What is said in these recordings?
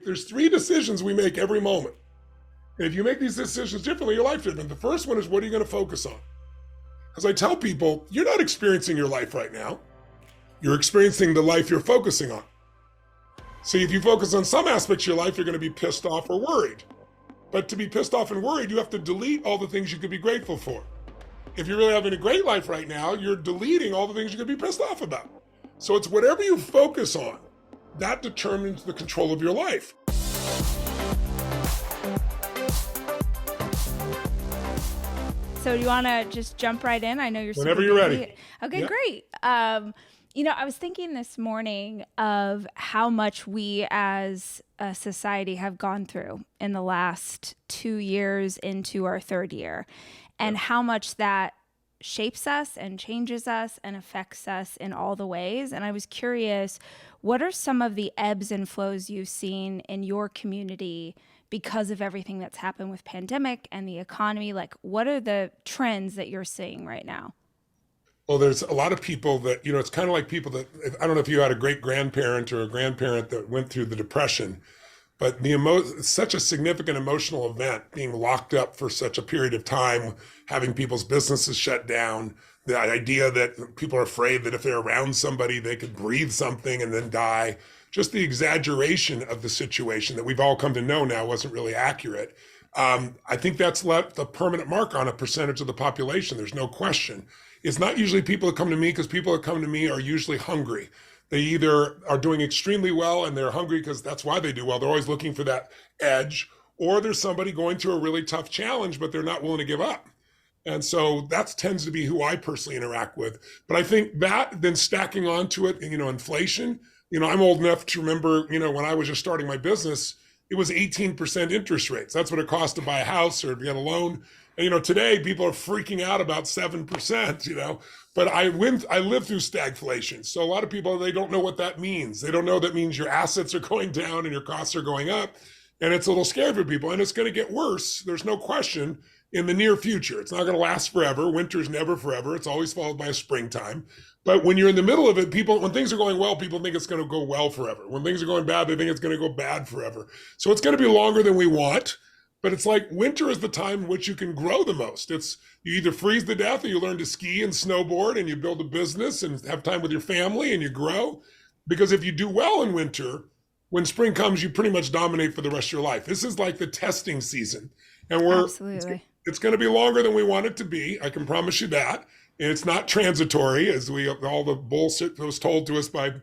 There's three decisions we make every moment. And if you make these decisions differently, your life different. The first one is, what are you going to focus on? As I tell people, you're not experiencing your life right now. You're experiencing the life you're focusing on. See, if you focus on some aspects of your life, you're going to be pissed off or worried. But to be pissed off and worried, you have to delete all the things you could be grateful for. If you're really having a great life right now, you're deleting all the things you could be pissed off about. So it's whatever you focus on, that determines the control of your life. So do you want to just jump right in? I know you're Whenever super you're busy. ready. Okay, Yeah. great. I was thinking this morning of how much we as a society have gone through in the last 2 years into our third year, and how much that shapes us and changes us and affects us in all the ways. And I was curious, what are some of the ebbs and flows you've seen in your community because of everything that's happened with pandemic and the economy? Like, what are the trends that you're seeing right now? Well, there's a lot of people that, it's kind of like people that, I don't know if you had a great grandparent or a grandparent that went through the Depression, but it's such a significant emotional event, being locked up for such a period of time, having people's businesses shut down, the idea that people are afraid that if they're around somebody, they could breathe something and then die. Just the exaggeration of the situation that we've all come to know now wasn't really accurate. I think that's left a permanent mark on a percentage of the population. There's no question. It's not usually people that come to me, because people that come to me are usually hungry. They either are doing extremely well and they're hungry because that's why they do well. They're always looking for that edge, or there's somebody going through a really tough challenge, but they're not willing to give up. And so that tends to be who I personally interact with. But I think that, then stacking onto it, inflation, I'm old enough to remember, when I was just starting my business, it was 18% interest rates. That's what it cost to buy a house or to get a loan. And, today people are freaking out about 7%, but I lived through stagflation. So a lot of people, they don't know what that means. They don't know that means your assets are going down and your costs are going up. And it's a little scary for people, and it's going to get worse. There's no question in the near future. It's not going to last forever. Winter's never forever. It's always followed by a springtime. But when you're in the middle of it, when things are going well, people think it's going to go well forever. When things are going bad, they think it's going to go bad forever. So it's going to be longer than we want. But it's like winter is the time in which you can grow the most. It's you either freeze to death or you learn to ski and snowboard and you build a business and have time with your family and you grow. Because if you do well in winter, when spring comes, you pretty much dominate for the rest of your life. This is like the testing season. And Absolutely. It's going to be longer than we want it to be. I can promise you that. And it's not transitory, as all the bullshit that was told to us by,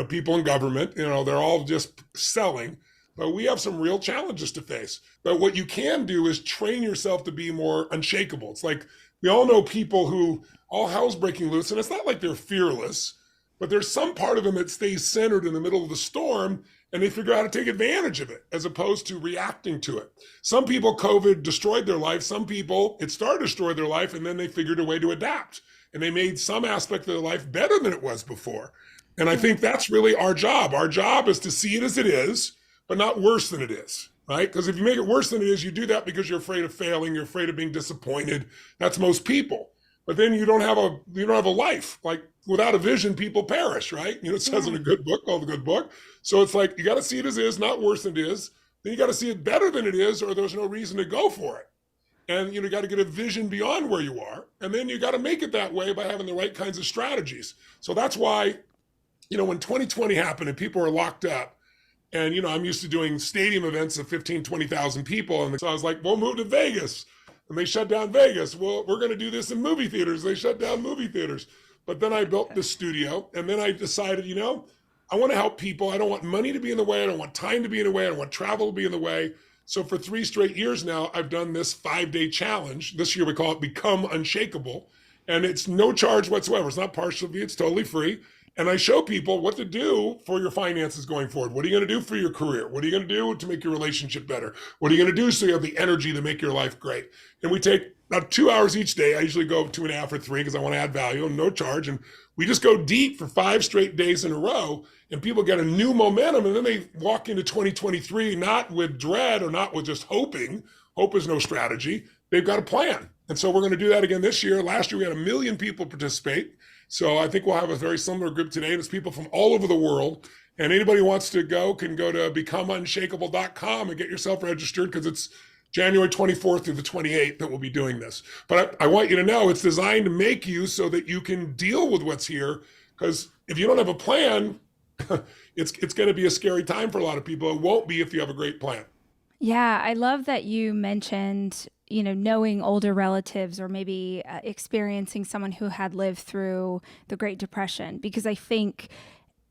people in government. They're all just selling. But we have some real challenges to face. But what you can do is train yourself to be more unshakable. It's like we all know people who all hell's breaking loose, and it's not like they're fearless, but there's some part of them that stays centered in the middle of the storm, and they figure out how to take advantage of it as opposed to reacting to it. Some people, COVID destroyed their life. Some people, it started to destroy their life, and then they figured a way to adapt. And they made some aspect of their life better than it was before. And I think that's really our job. Our job is to see it as it is, but not worse than it is, right? Because if you make it worse than it is, you do that because you're afraid of failing, you're afraid of being disappointed. That's most people. But then you don't have a life. Like without a vision, people perish, right? It says in a good book, called The Good Book. So it's like you got to see it as is, not worse than it is. Then you got to see it better than it is, or there's no reason to go for it. And you got to get a vision beyond where you are, and then you got to make it that way by having the right kinds of strategies. So that's why, when 2020 happened and people were locked up. And, I'm used to doing stadium events of 15, 20,000 people. And so I was like, we'll move to Vegas. And they shut down Vegas. Well, we're going to do this in movie theaters. They shut down movie theaters. But then I built this studio. And then I decided, I want to help people. I don't want money to be in the way. I don't want time to be in the way. I don't want travel to be in the way. So for 3 straight years now, I've done this 5-day challenge. This year we call it Become Unshakable. And it's no charge whatsoever. It's not partial fee. It's totally free. And I show people what to do for your finances going forward. What are you going to do for your career? What are you going to do to make your relationship better? What are you going to do so you have the energy to make your life great? And we take about 2 hours each day. I usually go 2.5 or 3 because I want to add value and no charge. And we just go deep for 5 straight days in a row. And people get a new momentum. And then they walk into 2023, not with dread or not with just hoping. Hope is no strategy. They've got a plan. And so we're going to do that again this year. Last year, we had 1 million people participate. So I think we'll have a very similar group today. It's people from all over the world. And anybody who wants to go can go to becomeunshakeable.com and get yourself registered, because it's January 24th through the 28th that we'll be doing this. But I want you to know it's designed to make you so that you can deal with what's here. Because if you don't have a plan, it's going to be a scary time for a lot of people. It won't be if you have a great plan. Yeah, I love that you mentioned, knowing older relatives or maybe experiencing someone who had lived through the Great Depression, because I think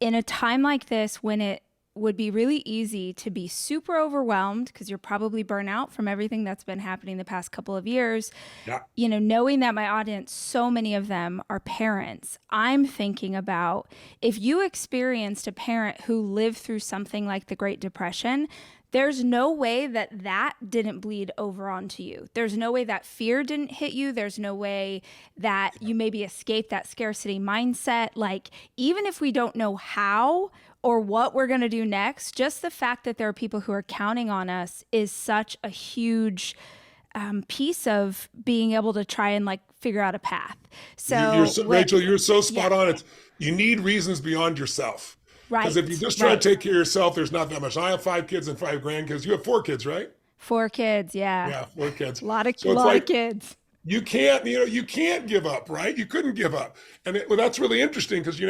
in a time like this, when it would be really easy to be super overwhelmed because you're probably burnt out from everything that's been happening the past couple of years. Yeah. Knowing that my audience, so many of them are parents, I'm thinking about if you experienced a parent who lived through something like the Great Depression, there's no way that didn't bleed over onto you. There's no way that fear didn't hit you. There's no way that you maybe escaped that scarcity mindset. Like, even if we don't know how or what we're going to do next, just the fact that there are people who are counting on us is such a huge piece of being able to try and figure out a path. Rachel, you're so spot on. You need reasons beyond yourself. Right. Because if you just try to take care of yourself, there's not that much. I have 5 kids and 5 grandkids. You have 4 kids, right? 4 kids, yeah. Yeah, 4 kids. A lot of kids. You can't give up, right? You couldn't give up. And that's really interesting because,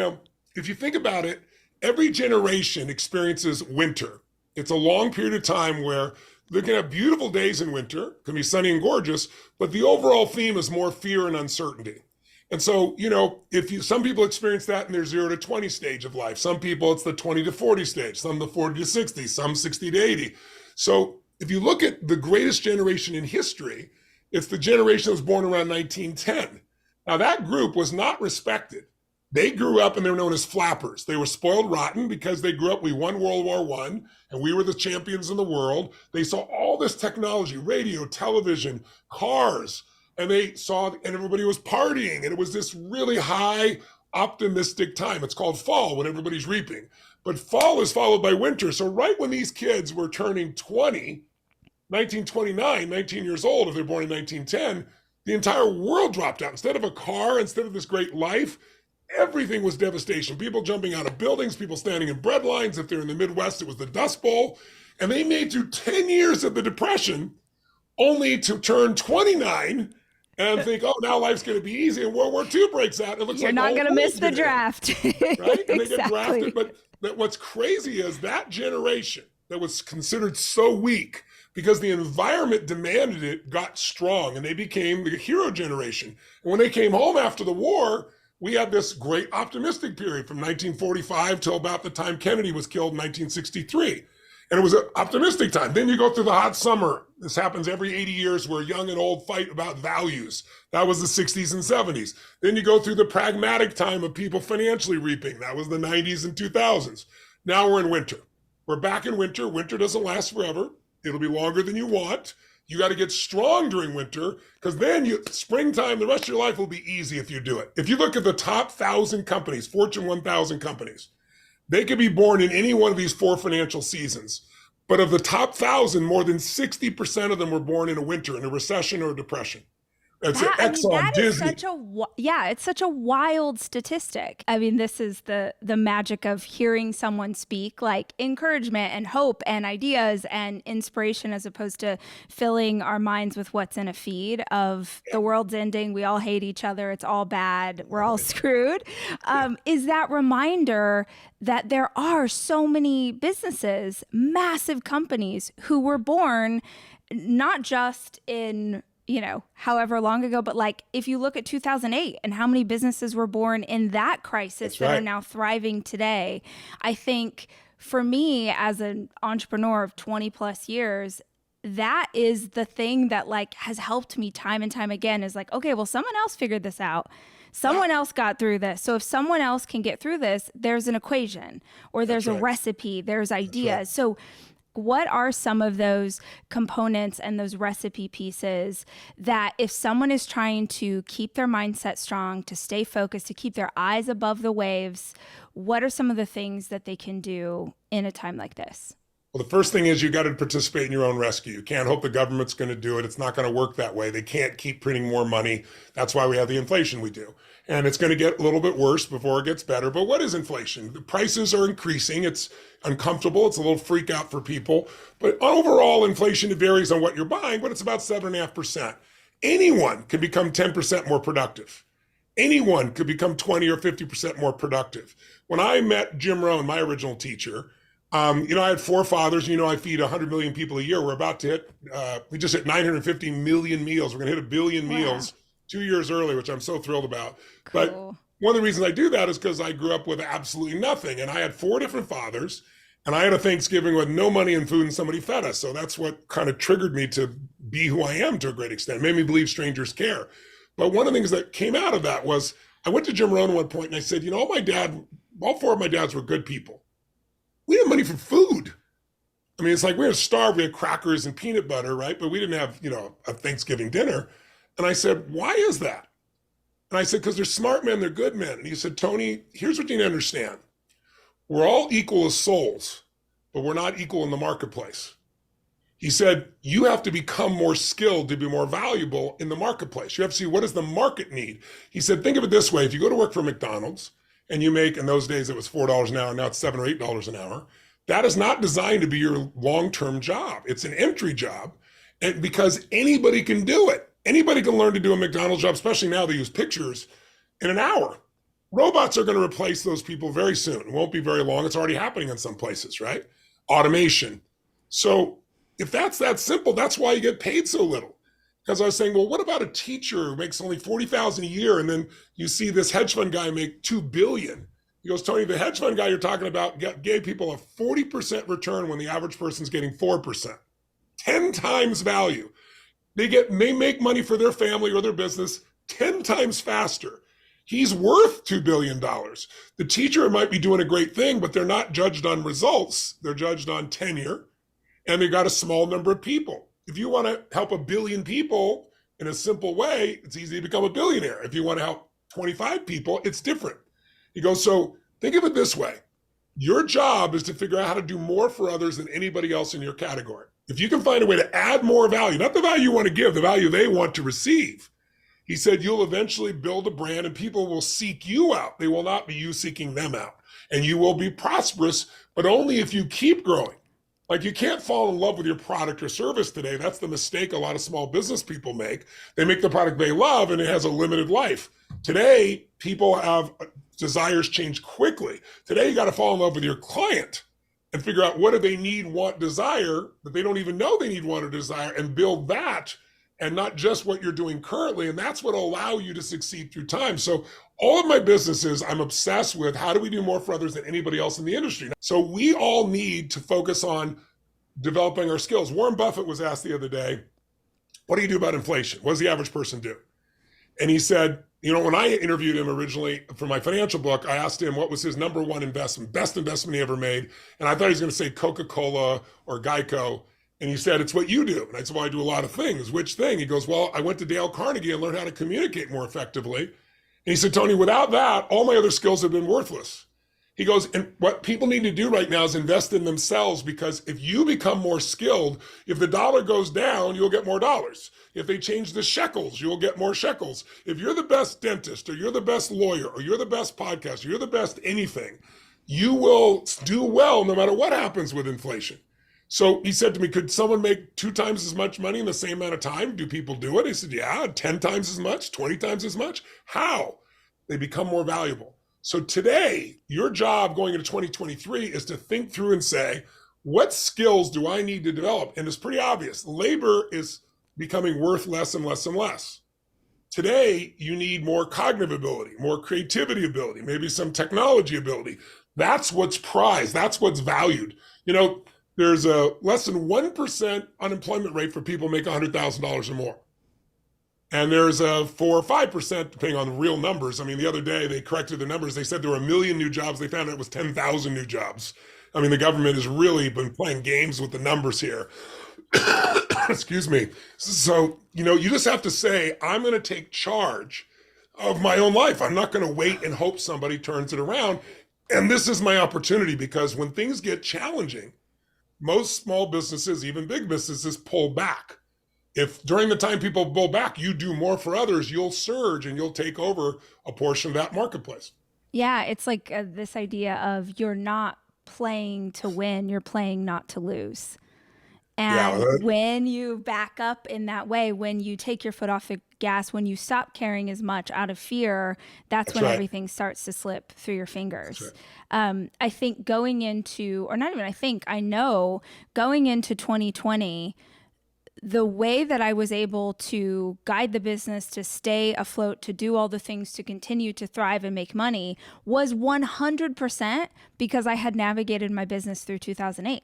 if you think about it, every generation experiences winter. It's a long period of time where they're going to have beautiful days in winter, can be sunny and gorgeous, but the overall theme is more fear and uncertainty. And so, some people experience that in their 0 to 20 stage of life. Some people, it's the 20 to 40 stage, some the 40 to 60, some 60 to 80. So if you look at the greatest generation in history, it's the generation that was born around 1910. Now that group was not respected. They grew up and they were known as flappers. They were spoiled rotten because they grew up, we won World War I, and we were the champions in the world. They saw all this technology, radio, television, cars, and they saw, and everybody was partying, and it was this really high, optimistic time. It's called fall, when everybody's reaping. But fall is followed by winter. So right when these kids were turning 1929, 19 years old, if they're born in 1910, the entire world dropped out. Instead of a car, instead of this great life, everything was devastation. People jumping out of buildings, people standing in bread lines. If they're in the Midwest, it was the Dust Bowl. And they made through 10 years of the Depression, only to turn 29 and think, oh, now life's going to be easy. And World War II breaks out. And it looks You're like not going to miss the draft. Right? And they get Exactly. drafted. But what's crazy is that generation that was considered so weak because the environment demanded it got strong, and they became the hero generation. And when they came home after the war, we had this great optimistic period from 1945 till about the time Kennedy was killed in 1963. And it was an optimistic time. Then you go through the hot summer. This happens every 80 years where young and old fight about values. That was the 60s and 70s. Then you go through the pragmatic time of people financially reaping. That was the 90s and 2000s. Now we're in winter. We're back in winter. Winter doesn't last forever. It'll be longer than you want. You got to get strong during winter, because then springtime, the rest of your life will be easy if you do it. If you look at the top 1,000 companies, Fortune 1,000 companies, they could be born in any one of these 4 financial seasons. But of the top 1,000, more than 60% of them were born in a winter, in a recession or a depression. It's Exxon, Disney. It's such a wild statistic. I mean, this is the magic of hearing someone speak, like encouragement and hope and ideas and inspiration, as opposed to filling our minds with what's in a feed of the world's ending, we all hate each other, it's all bad, we're all screwed. Is that reminder that there are so many businesses, massive companies who were born not just in however long ago, but if you look at 2008 and how many businesses were born in that crisis that are now thriving today, I think for me as an entrepreneur of 20 plus years, that is the thing that has helped me time and time again is okay, well, someone else figured this out. Someone else got through this. So if someone else can get through this, there's an equation or there's a recipe, there's ideas. So what are some of those components and those recipe pieces that if someone is trying to keep their mindset strong, to stay focused, to keep their eyes above the waves, what are some of the things that they can do in a time like this? Well, the first thing is you got to participate in your own rescue. You can't hope the government's going to do it. It's not going to work that way. They can't keep printing more money. That's why we have the inflation we do. And it's going to get a little bit worse before it gets better. But what is inflation? The prices are increasing. It's uncomfortable. It's a little freak out for people. But overall, inflation, it varies on what you're buying, but it's about 7.5%. Anyone can become 10% more productive. Anyone could become 20 or 50% more productive. When I met Jim Rohn, my original teacher, I had four fathers. I feed 100 million people a year. We're about to hit, we just hit 950 million meals. We're going to hit 1 billion meals 2 years early, which I'm so thrilled about. Cool. But one of the reasons I do that is because I grew up with absolutely nothing. And I had four different fathers. And I had a Thanksgiving with no money and food, and somebody fed us. So that's what kind of triggered me to be who I am to a great extent. It made me believe strangers care. But one of the things that came out of that was I went to Jim Rohn at one point and I said, all four of my dads were good people. We had money for food. I mean, it's like we were starved. We had crackers and peanut butter, right? But we didn't have, a Thanksgiving dinner. And I said, why is that? And I said, because they're smart men, they're good men. And he said, Tony, here's what you need to understand. We're all equal as souls, but we're not equal in the marketplace. He said, you have to become more skilled to be more valuable in the marketplace. You have to see, what does the market need? He said, think of it this way. If you go to work for McDonald's, and you make, in those days, it was $4 an hour, now it's $7 or $8 an hour. That is not designed to be your long-term job. It's an entry job, and because anybody can do it. Anybody can learn to do a McDonald's job, especially now they use pictures, in an hour. Robots are going to replace those people very soon. It won't be very long. It's already happening in some places, right? Automation. So if that's that simple, that's why you get paid so little. Because I was saying, well, what about a teacher who makes only $40,000 a year, and then you see this hedge fund guy make $2 billion? He goes, Tony, the hedge fund guy you're talking about gave people a 40% return when the average person's getting 4%, 10 times value. They make money for their family or their business 10 times faster. He's worth $2 billion. The teacher might be doing a great thing, but they're not judged on results. They're judged on tenure, and they got a small number of people. If you want to help 1 billion people in a simple way, it's easy to become a billionaire. If you want to help 25 people, it's different. He goes, so think of it this way. Your job is to figure out how to do more for others than anybody else in your category. If you can find a way to add more value, not the value you want to give, the value they want to receive, he said, you'll eventually build a brand and people will seek you out. They will not be you seeking them out. And you will be prosperous, but only if you keep growing. Like, you can't fall in love with your product or service today. That's the mistake a lot of small business people make. They make the product they love and it has a limited life. Today, people have desires change quickly. Today, you got to fall in love with your client and figure out what do they need, want, desire that they don't even know they need, want, or desire, and build that, and not just what you're doing currently. And that's what will allow you to succeed through time. So all of my businesses, I'm obsessed with how do we do more for others than anybody else in the industry. So we all need to focus on developing our skills. Warren Buffett was asked the other day, what do you do about inflation? What does the average person do? And he said, when I interviewed him originally for my financial book, I asked him what was his number one investment, best investment he ever made. And I thought he was going to say Coca-Cola or Geico. And he said, it's what you do. And I said, well, I do a lot of things. Which thing? He goes, well, I went to Dale Carnegie and learned how to communicate more effectively. And he said, Tony, without that, all my other skills have been worthless. He goes, and what people need to do right now is invest in themselves, because if you become more skilled, if the dollar goes down, you'll get more dollars. If they change the shekels, you'll get more shekels. If you're the best dentist, or you're the best lawyer, or you're the best podcaster, you're the best anything, you will do well no matter what happens with inflation. So he said to me, could someone make 2 times as much money in the same amount of time? Do people do it? He said, yeah, 10 times as much, 20 times as much. How? They become more valuable. So today, your job going into 2023 is to think through and say, what skills do I need to develop? And it's pretty obvious. Labor is becoming worth less and less and less. Today, you need more cognitive ability, more creativity ability, maybe some technology ability. That's what's prized. That's what's valued. There's a less than 1% unemployment rate for people making $100,000 or more. And there's a 4 or 5%, depending on the real numbers. I mean, the other day they corrected the numbers. They said there were 1 million new jobs. They found out it was 10,000 new jobs. I mean, the government has really been playing games with the numbers here. Excuse me. So, you just have to say, I'm going to take charge of my own life. I'm not going to wait and hope somebody turns it around. And this is my opportunity, because when things get challenging, most small businesses, even big businesses, pull back. If during the time people pull back, you do more for others, you'll surge and you'll take over a portion of that marketplace. Yeah, it's like this idea of you're not playing to win, you're playing not to lose. Yeah, And when you back up in that way, when you take your foot off the gas, when you stop caring as much out of fear, that's that's when right. everything starts to slip through your That's fingers. right. I think going into, or not even I think, I know going into 2020, the way that I was able to guide the business to stay afloat, to do all the things to continue to thrive and make money was 100% because I had navigated my business through 2008.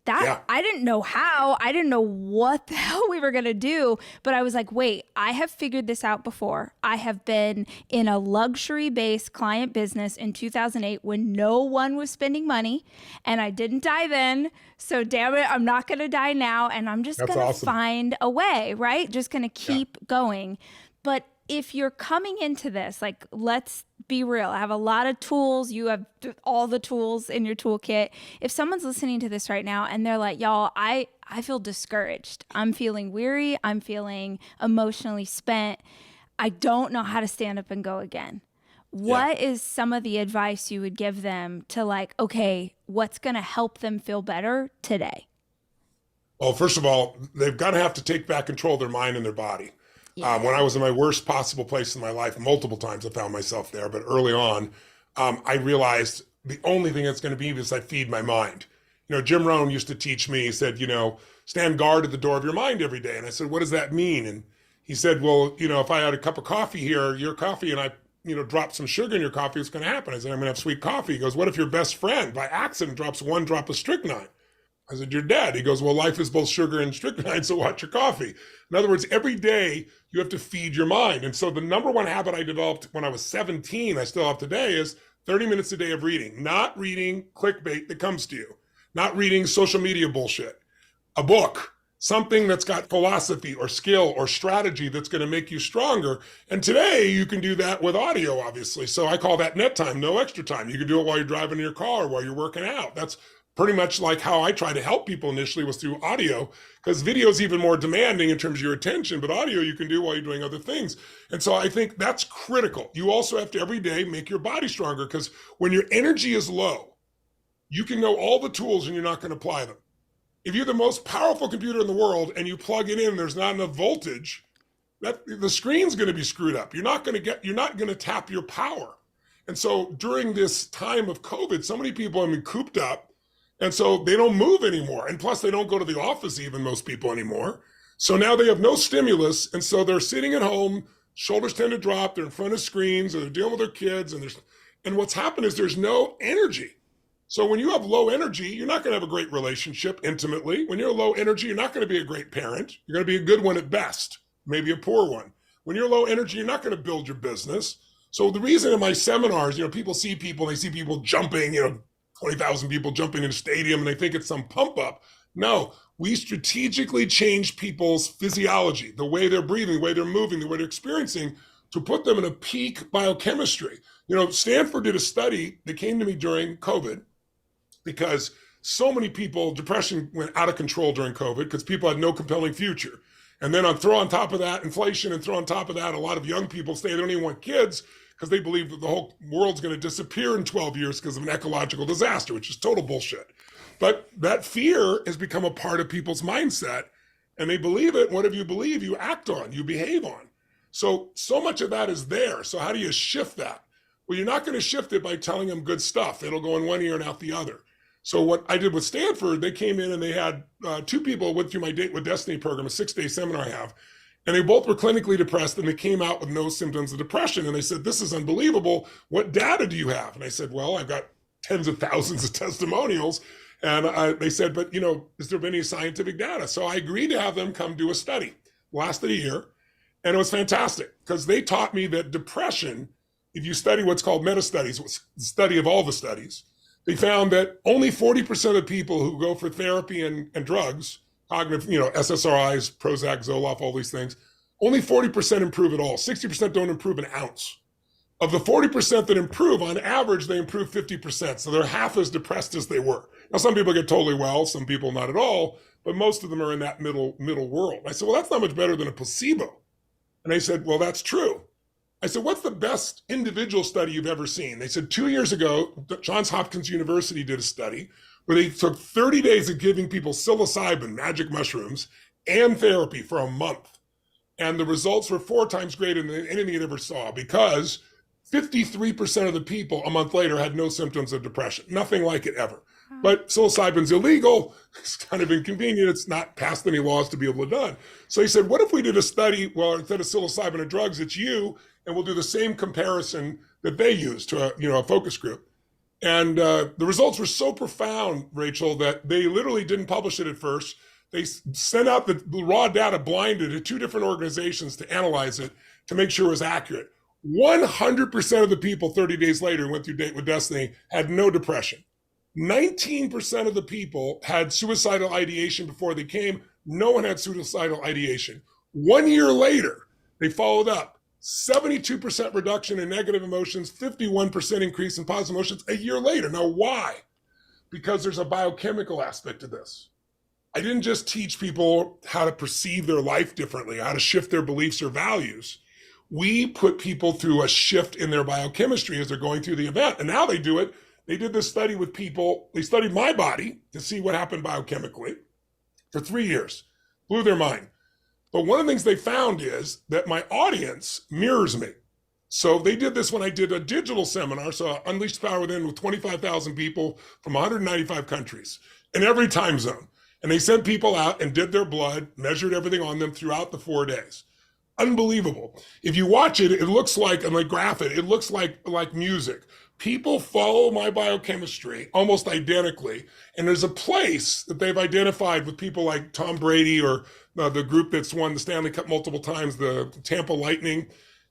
That Yeah. I didn't know how, I didn't know what the hell we were going to do, but I was like, wait, I have figured this out before. I have been in a luxury based client business in 2008 when no one was spending money, and I didn't die then. So damn it, I'm not going to die now, and I'm just That's going to awesome. find a way, right? Just going to Yeah. keep going. But if you're coming into this, like, let's be real. I have a lot of tools. You have all the tools in your toolkit. If someone's listening to this right now and they're like, y'all, I feel discouraged. I'm feeling weary. I'm feeling emotionally spent. I don't know how to stand up and go again. Yeah. What is some of the advice you would give them to, like, okay, what's going to help them feel better today? Well, first of all, they've got to have to take back control of their mind and their body. When Yeah. I was in my worst possible place in my life, multiple times I found myself there, but early on, I realized the only thing that's going to be is I feed my mind. Jim Rohn used to teach me, he said, stand guard at the door of your mind every day. And I said, what does that mean? And he said, well, if I had a cup of coffee here, your coffee, and I, drop some sugar in your coffee, what's going to happen? I said, I'm going to have sweet coffee. He goes, what if your best friend by accident drops one drop of strychnine? I said, you're dead. He goes, well, life is both sugar and strychnine, so watch your coffee. In other words, every day you have to feed your mind. And so the number one habit I developed when I was 17, I still have today, is 30 minutes a day of reading. Not reading clickbait that comes to you, not reading social media bullshit, a book, something that's got philosophy or skill or strategy that's going to make you stronger. And today you can do that with audio, obviously. So I call that net time, no extra time. You can do it while you're driving in your car, while you're working out. That's pretty much like how I try to help people initially, was through audio, because video is even more demanding in terms of your attention, but audio you can do while you're doing other things. And so I think that's critical. You also have to every day make your body stronger, because when your energy is low, you can know all the tools and you're not going to apply them. If you're the most powerful computer in the world and you plug it in and there's not enough voltage, the screen's going to be screwed up. You're not going to tap your power. And so during this time of COVID, so many people have been cooped up, and so they don't move anymore. And plus, they don't go to the office, even, most people anymore. So now they have no stimulus. And so they're sitting at home, shoulders tend to drop, they're in front of screens, or they're dealing with their kids. And what's happened is there's no energy. So when you have low energy, you're not going to have a great relationship intimately. When you're low energy, you're not going to be a great parent. You're going to be a good one at best, maybe a poor one. When you're low energy, you're not going to build your business. So the reason in my seminars, people see people, they see people jumping, 20,000 people jumping in a stadium and they think it's some pump up. No, we strategically change people's physiology, the way they're breathing, the way they're moving, the way they're experiencing, to put them in a peak biochemistry. Stanford did a study that came to me during COVID, because so many people, depression went out of control during COVID because people had no compelling future. And then throw on top of that inflation, and throw on top of that a lot of young people say they don't even want kids because they believe that the whole world's going to disappear in 12 years because of an ecological disaster, which is total bullshit. But that fear has become a part of people's mindset, and they believe it. Whatever you believe, you act on, you behave on. So much of that is there. So how do you shift that? Well, you're not going to shift it by telling them good stuff. It'll go in one ear and out the other. So what I did with Stanford, they came in and they had two people who went through my Date with Destiny program, a 6-day seminar I have, and they both were clinically depressed, and they came out with no symptoms of depression. And they said, this is unbelievable. What data do you have? And I said, well, I've got tens of thousands of testimonials. And they said, but, has there been any scientific data? So I agreed to have them come do a study. It lasted a year. And it was fantastic, because they taught me that depression, if you study what's called meta studies, the study of all the studies, they found that only 40% of people who go for therapy and drugs, cognitive, SSRIs, Prozac, Zoloft, all these things, only 40% improve at all. 60% don't improve an ounce. Of the 40% that improve, on average, they improve 50%. So they're half as depressed as they were. Now, some people get totally well, some people not at all, but most of them are in that middle world. I said, well, that's not much better than a placebo. And they said, well, that's true. I said, what's the best individual study you've ever seen? They said 2 years ago, Johns Hopkins University did a study where they took 30 days of giving people psilocybin, magic mushrooms, and therapy for a month. And the results were 4 times greater than anything it ever saw, because 53% of the people a month later had no symptoms of depression, nothing like it ever. But psilocybin's illegal. It's kind of inconvenient. It's not passed any laws to be able to done. So he said, what if we did a study, well, instead of psilocybin and drugs, it's you, and we'll do the same comparison that they used to a focus group. And the results were so profound, Rachel, that they literally didn't publish it at first. They sent out the raw data blinded to 2 different organizations to analyze it to make sure it was accurate. 100% of the people 30 days later who went through Date with Destiny had no depression. 19% of the people had suicidal ideation before they came. No one had suicidal ideation. 1 year later, they followed up. 72% reduction in negative emotions, 51% increase in positive emotions a year later. Now, why? Because there's a biochemical aspect to this. I didn't just teach people how to perceive their life differently, how to shift their beliefs or values. We put people through a shift in their biochemistry as they're going through the event. And now they do it. They did this study with people. They studied my body to see what happened biochemically for 3 years. Blew their mind. But one of the things they found is that my audience mirrors me. So they did this when I did a digital seminar, so Unleash the Power Within, with 25,000 people from 195 countries in every time zone. And they sent people out and did their blood, measured everything on them throughout the 4 days. Unbelievable. If you watch it, it looks like, and like graph it looks like music. People follow my biochemistry almost identically. And there's a place that they've identified with people like Tom Brady, or the group that's won the Stanley Cup multiple times, the Tampa Lightning,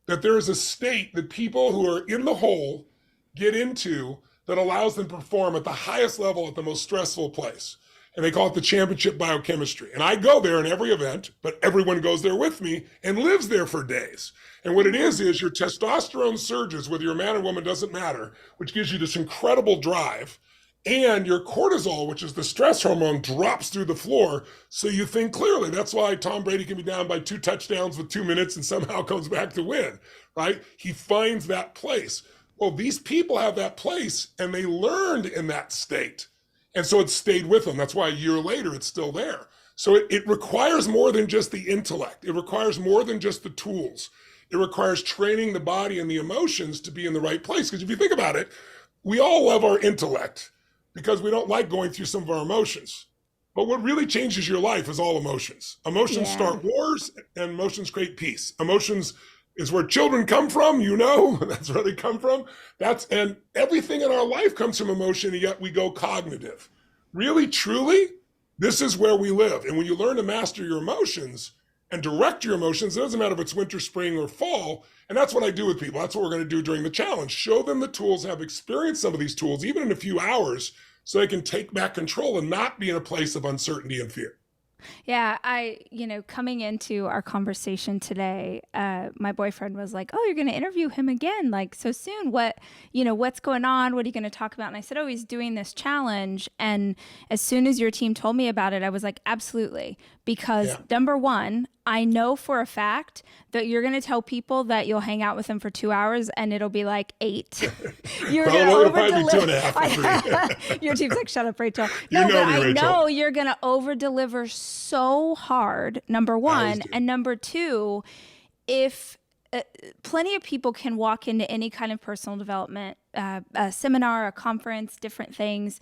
that there is a state that people who are in the hole get into that allows them to perform at the highest level at the most stressful place. And they call it the championship biochemistry. And I go there in every event, but everyone goes there with me and lives there for days. And what it is your testosterone surges, whether you're a man or woman, doesn't matter, which gives you this incredible drive. And your cortisol, which is the stress hormone, drops through the floor, so you think clearly. That's why Tom Brady can be down by 2 touchdowns with 2 minutes and somehow comes back to win, right? He finds that place. Well, these people have that place, and they learned in that state. And so it stayed with them. That's why a year later, it's still there. So it requires more than just the intellect. It requires more than just the tools. It requires training the body and the emotions to be in the right place. Because if you think about it, we all love our intellect because we don't like going through some of our emotions. But what really changes your life is all emotions. Emotions start wars, and emotions create peace. Emotions is where children come from, that's where they come from. And everything in our life comes from emotion, and yet we go cognitive. Really, truly, this is where we live. And when you learn to master your emotions and direct your emotions, it doesn't matter if it's winter, spring, or fall. And that's what I do with people. That's what we're going to do during the challenge. Show them the tools, have experienced some of these tools, even in a few hours, so they can take back control and not be in a place of uncertainty and fear. Yeah, coming into our conversation today, my boyfriend was like, "Oh, you're going to interview him again, like so soon. What's going on? What are you going to talk about?" And I said, "Oh, he's doing this challenge." And as soon as your team told me about it, I was like, "Absolutely." Because number one, I know for a fact that you're going to tell people that you'll hang out with them for 2 hours and it'll be like 8. You're going to over-deliver. Your team's like, "Shut up, Rachel." No, but I know you're going to over-deliver so hard, number one. And number two, if plenty of people can walk into any kind of personal development, a seminar, a conference, different things.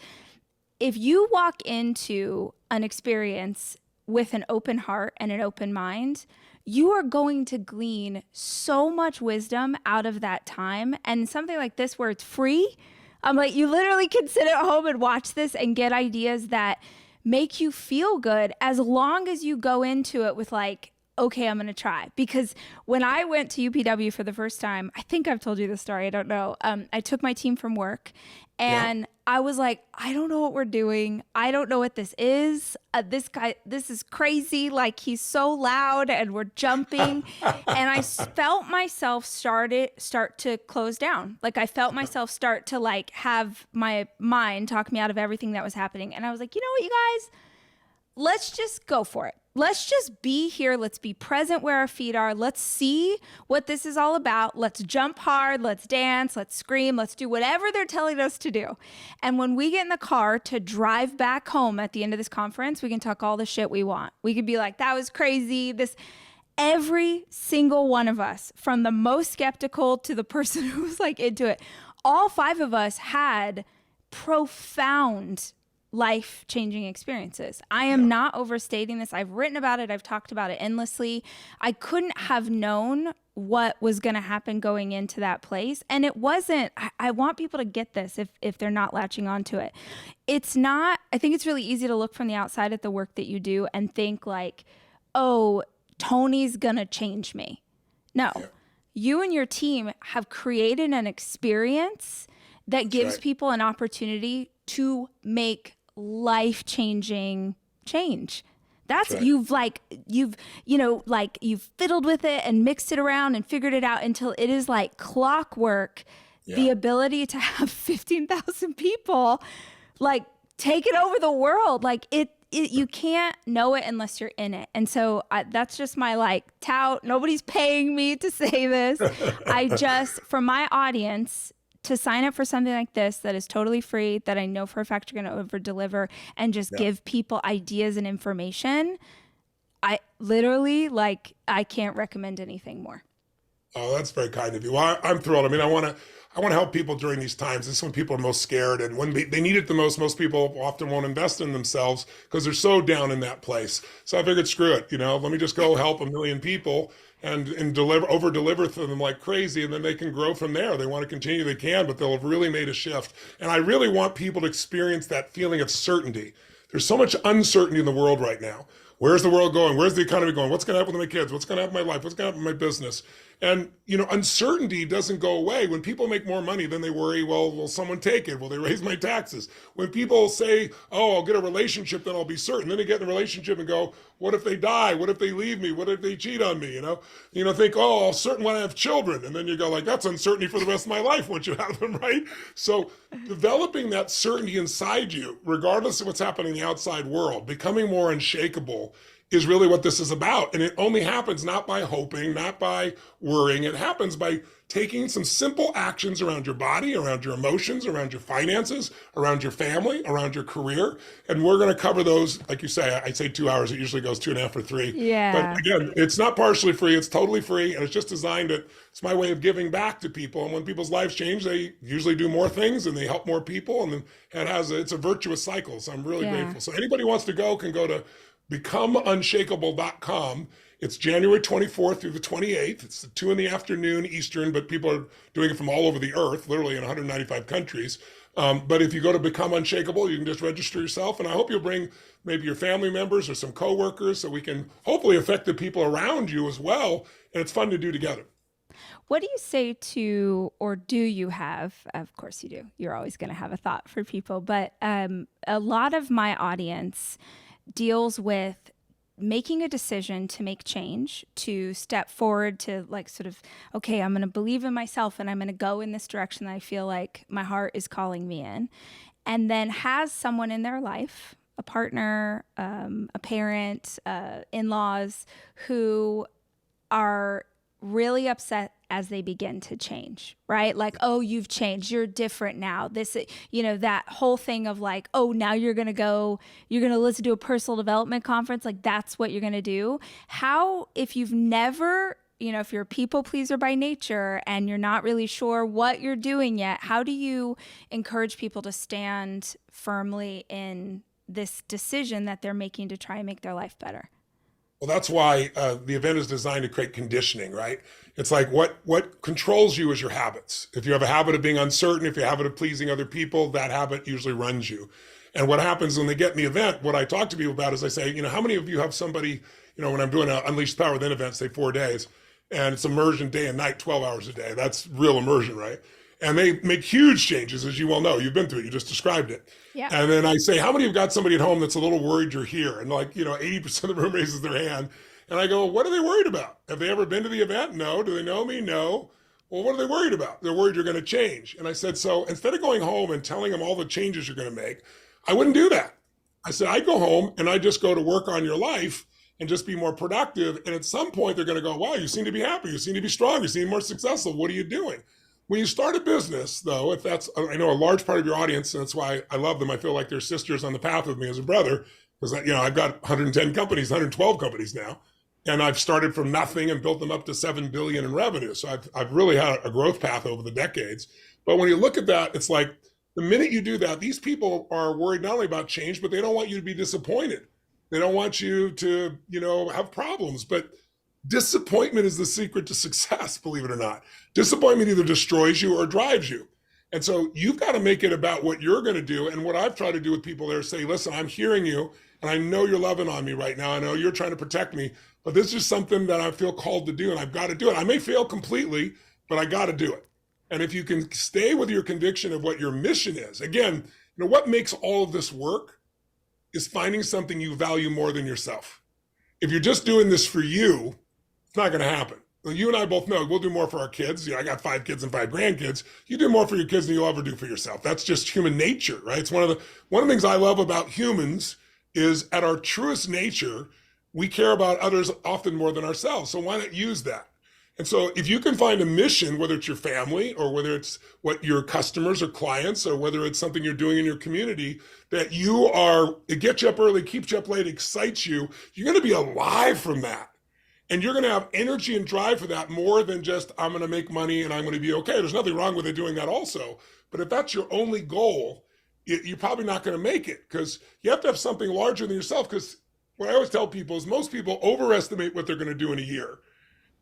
If you walk into an experience with an open heart and an open mind, you are going to glean so much wisdom out of that time. And something like this where it's free, I'm like, you literally can sit at home and watch this and get ideas that make you feel good, as long as you go into it with like, okay, I'm going to try. Because when I went to UPW for the first time, I think I've told you this story. I don't know. I took my team from work and I was like, I don't know what we're doing. I don't know what this is. This guy, this is crazy. Like, he's so loud and we're jumping. And I felt myself start to close down. Like, I felt myself start to like have my mind talk me out of everything that was happening. And I was like, you know what, you guys? Let's just go for it. Let's just be here. Let's be present where our feet are. Let's see what this is all about. Let's jump hard. Let's dance. Let's scream. Let's do whatever they're telling us to do. And when we get in the car to drive back home at the end of this conference, we can talk all the shit we want. We could be like, that was crazy. Every single one of us, from the most skeptical to the person who was like into it, all 5 of us had profound life-changing experiences. I am not overstating this. I've written about it. I've talked about it endlessly. I couldn't have known what was going to happen going into that place. And it wasn't, I want people to get this if they're not latching onto it. It's not, I think it's really easy to look from the outside at the work that you do and think like, oh, Tony's going to change me. No, you and your team have created an experience that gives people an opportunity to make life-changing change. That's right. You've fiddled with it and mixed it around and figured it out until it is like clockwork. The ability to have 15,000 people like take it over the world. Like you can't know it unless you're in it. And so that's just my like tout. Nobody's paying me to say this. I just, for my audience, to sign up for something like this that is totally free, that I know for a fact you're going to over deliver and just give people ideas and information. I literally I can't recommend anything more. Oh, that's very kind of you. Well, I'm thrilled. I mean, I want to help people during these times. This is when people are most scared, and when they need it the most people often won't invest in themselves because they're so down in that place. So I figured, screw it. Let me just go help 1 million people and over deliver to them like crazy, and then they can grow from there. They want to continue, they can, but they'll have really made a shift. And I really want people to experience that feeling of certainty. There's so much uncertainty in the world right now. Where's the world going? Where's the economy going? What's going to happen with my kids? What's going to happen with my life? What's going to happen with my business? And, uncertainty doesn't go away. When people make more money, then they worry, well, will someone take it? Will they raise my taxes? When people say, oh, I'll get a relationship, then I'll be certain. Then they get in a relationship and go, what if they die? What if they leave me? What if they cheat on me? Think, oh, I'll certain when I have children. And then you go like, that's uncertainty for the rest of my life once you have them, right? So developing that certainty inside you, regardless of what's happening in the outside world, becoming more unshakable is really what this is about. And it only happens not by hoping, not by worrying. It happens by taking some simple actions around your body, around your emotions, around your finances, around your family, around your career. And we're going to cover those, like you say, I say 2 hours. It usually goes 2.5 or 3. Yeah. But again, it's not partially free. It's totally free. And it's just designed it's my way of giving back to people. And when people's lives change, they usually do more things and they help more people. And then it's a virtuous cycle. So I'm really grateful. So anybody who wants to go can go to becomeunshakable.com. It's January 24th through the 28th. It's 2 p.m. Eastern, but people are doing it from all over the earth, literally in 195 countries. But if you go to Become Unshakable, you can just register yourself. And I hope you'll bring maybe your family members or some coworkers so we can hopefully affect the people around you as well. And it's fun to do together. What do you say to, or do you have, of course you do, you're always going to have a thought for people, but a lot of my audience deals with making a decision to make change, to step forward, to like sort of, okay, I'm going to believe in myself and I'm going to go in this direction that I feel like my heart is calling me in. And then has someone in their life, a partner, a parent, in-laws, who are really upset as they begin to change, right? Like, oh, you've changed, you're different now. This, that whole thing of like, oh, now you're going to listen to a personal development conference. Like, that's what you're going to do. How, if you've never, if you're a people pleaser by nature and you're not really sure what you're doing yet, how do you encourage people to stand firmly in this decision that they're making to try and make their life better? Well, that's why the event is designed to create conditioning, right? It's like what controls you is your habits. If you have a habit of being uncertain, if you have a habit of pleasing other people, that habit usually runs you. And what happens when they get in the event, what I talk to people about is I say, how many of you have somebody, when I'm doing an Unleash Power Within event, say 4 days, and it's immersion day and night, 12 hours a day. That's real immersion, right? And they make huge changes, as you well know. You've been through it. You just described it. Yeah. And then I say, how many of you got somebody at home that's a little worried you're here? And 80% of the room raises their hand. And I go, what are they worried about? Have they ever been to the event? No. Do they know me? No. Well, what are they worried about? They're worried you're going to change. And I said, so instead of going home and telling them all the changes you're going to make, I wouldn't do that. I said, I'd go home and I'd just go to work on your life and just be more productive. And at some point, they're going to go, wow, you seem to be happy. You seem to be strong. You seem more successful. What are you doing? When you start a business, though, if that's, I know a large part of your audience, and that's why I love them. I feel like they're sisters on the path with me as a brother, because, I've got 110 companies, 112 companies now. And I've started from nothing and built them up to 7 billion in revenue. So I've really had a growth path over the decades. But when you look at that, it's like the minute you do that, these people are worried not only about change, but they don't want you to be disappointed. They don't want you to, have problems. But disappointment is the secret to success, believe it or not. Disappointment either destroys you or drives you. And so you've got to make it about what you're going to do. And what I've tried to do with people there is say, listen, I'm hearing you, and I know you're loving on me right now. I know you're trying to protect me, but this is something that I feel called to do, and I've got to do it. I may fail completely, but I got to do it. And if you can stay with your conviction of what your mission is, again, what makes all of this work is finding something you value more than yourself. If you're just doing this for you, it's not going to happen. Well, you and I both know we'll do more for our kids. I got 5 kids and 5 grandkids. You do more for your kids than you'll ever do for yourself. That's just human nature, right? It's one of the things I love about humans is at our truest nature, we care about others often more than ourselves. So why not use that? And so if you can find a mission, whether it's your family or whether it's what your customers or clients or whether it's something you're doing in your community that it gets you up early, keeps you up late, excites you, you're going to be alive from that. And you're going to have energy and drive for that more than just, I'm going to make money and I'm going to be okay. There's nothing wrong with it doing that also. But if that's your only goal, you're probably not going to make it because you have to have something larger than yourself. Because what I always tell people is most people overestimate what they're going to do in a year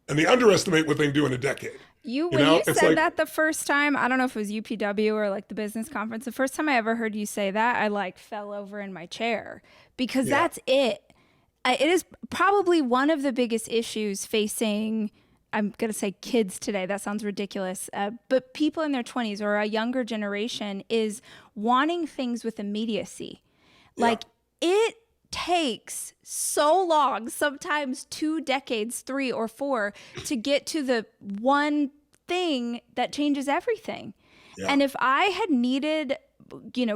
and they underestimate what they can do in a decade. When you said that the first time, I don't know if it was UPW or like the business conference, the first time I ever heard you say that, I fell over in my chair because that's it. It is probably one of the biggest issues facing, I'm going to say kids today. That sounds ridiculous. But people in their 20s or a younger generation is wanting things with immediacy. It takes so long, sometimes 2 decades, 3 or 4, to get to the one thing that changes everything. Yeah. And if I had needed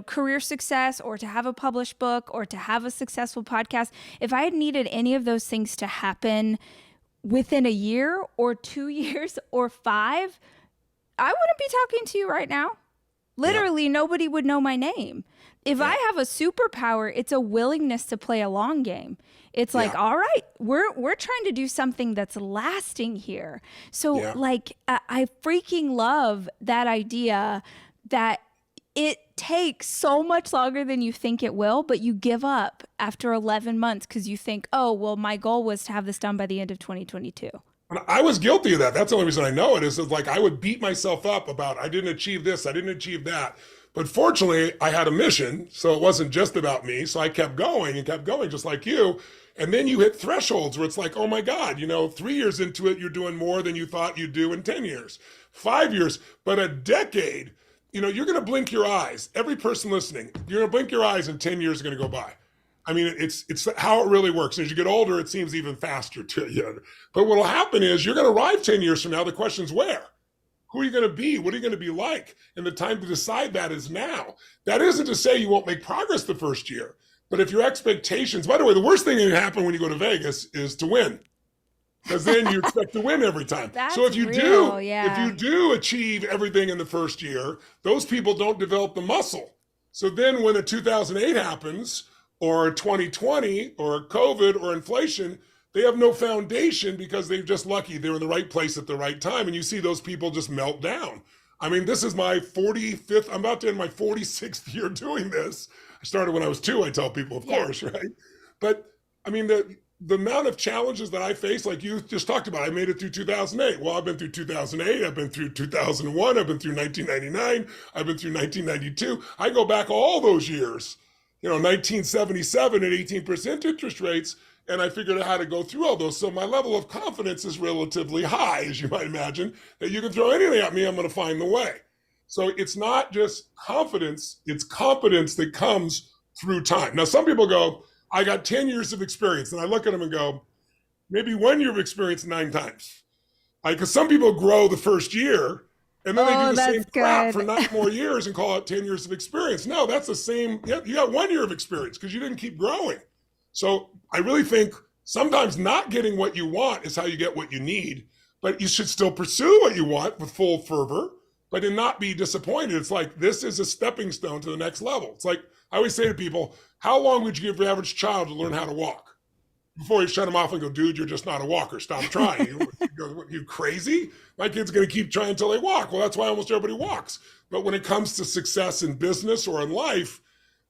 career success or to have a published book or to have a successful podcast, if I had needed any of those things to happen within a year or 2 years or 5, I wouldn't be talking to you right now. Literally, nobody would know my name. If I have a superpower, it's a willingness to play a long game. It's like, all right, we're trying to do something that's lasting here. So I freaking love that idea that it takes so much longer than you think it will, but you give up after 11 months because you think, oh, well, my goal was to have this done by the end of 2022. I was guilty of that. That's the only reason I know it is I would beat myself up about I didn't achieve this, I didn't achieve that. But fortunately, I had a mission, so it wasn't just about me. So I kept going and kept going just like you. And then you hit thresholds where it's like, oh my God, 3 years into it, you're doing more than you thought you'd do in 10 years, 5 years, but a decade. You're going to blink your eyes. Every person listening, you're going to blink your eyes and 10 years are going to go by. I mean, it's how it really works. As you get older, it seems even faster to you. But what will happen is you're going to arrive 10 years from now. The question's where? Who are you going to be? What are you going to be like? And the time to decide that is now. That isn't to say you won't make progress the first year. But if your expectations, by the way, the worst thing that can happen when you go to Vegas is to win. Because then you expect to win every time. So if you do achieve everything in the first year, those people don't develop the muscle. So then when a 2008 happens, or 2020, or COVID, or inflation, they have no foundation because they're just lucky they're in the right place at the right time. And you see those people just melt down. I mean, this is my 45th, I'm about to end my 46th year doing this. I started when I was 2, I tell people, of course, right? But I mean, the amount of challenges that I face, like you just talked about, I made it through 2008. Well, I've been through 2008, I've been through 2001, I've been through 1999, I've been through 1992. I go back all those years 1977 at 18% interest rates, and I figured out how to go through all those. So my level of confidence is relatively high, as you might imagine, that you can throw anything at me, I'm going to find the way. So it's not just confidence, it's competence that comes through time. Now, some people go, I got 10 years of experience. And I look at them and go, maybe 1 year of experience 9 times. Because some people grow the first year and then they do the same crap for 9 more years and call it 10 years of experience. No, that's the same. You got 1 year of experience because you didn't keep growing. So I really think sometimes not getting what you want is how you get what you need, but you should still pursue what you want with full fervor, but then not be disappointed. It's like, this is a stepping stone to the next level. It's like, I always say to people, how long would you give your average child to learn how to walk? Before you shut them off and go, dude, you're just not a walker. Stop trying. You crazy? My kid's going to keep trying until they walk. Well, that's why almost everybody walks. But when it comes to success in business or in life,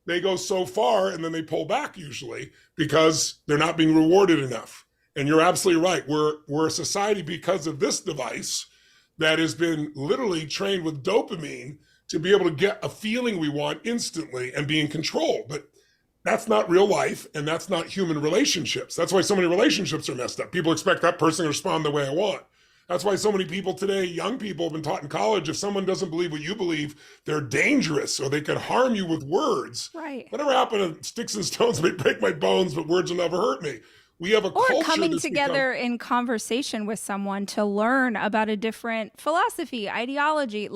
they go so far and then they pull back usually because they're not being rewarded enough. And you're absolutely right. We're a society because of this device that has been literally trained with dopamine to be able to get a feeling we want instantly and be in control. But that's not real life, and that's not human relationships. That's why so many relationships are messed up. People expect that person to respond the way I want. That's why so many people today, young people, have been taught in college, if someone doesn't believe what you believe, they're dangerous or they could harm you with words. Right. Whatever happened to sticks and stones may break my bones, but words will never hurt me. We have a culture or coming together in conversation with someone to learn about a different philosophy, ideology,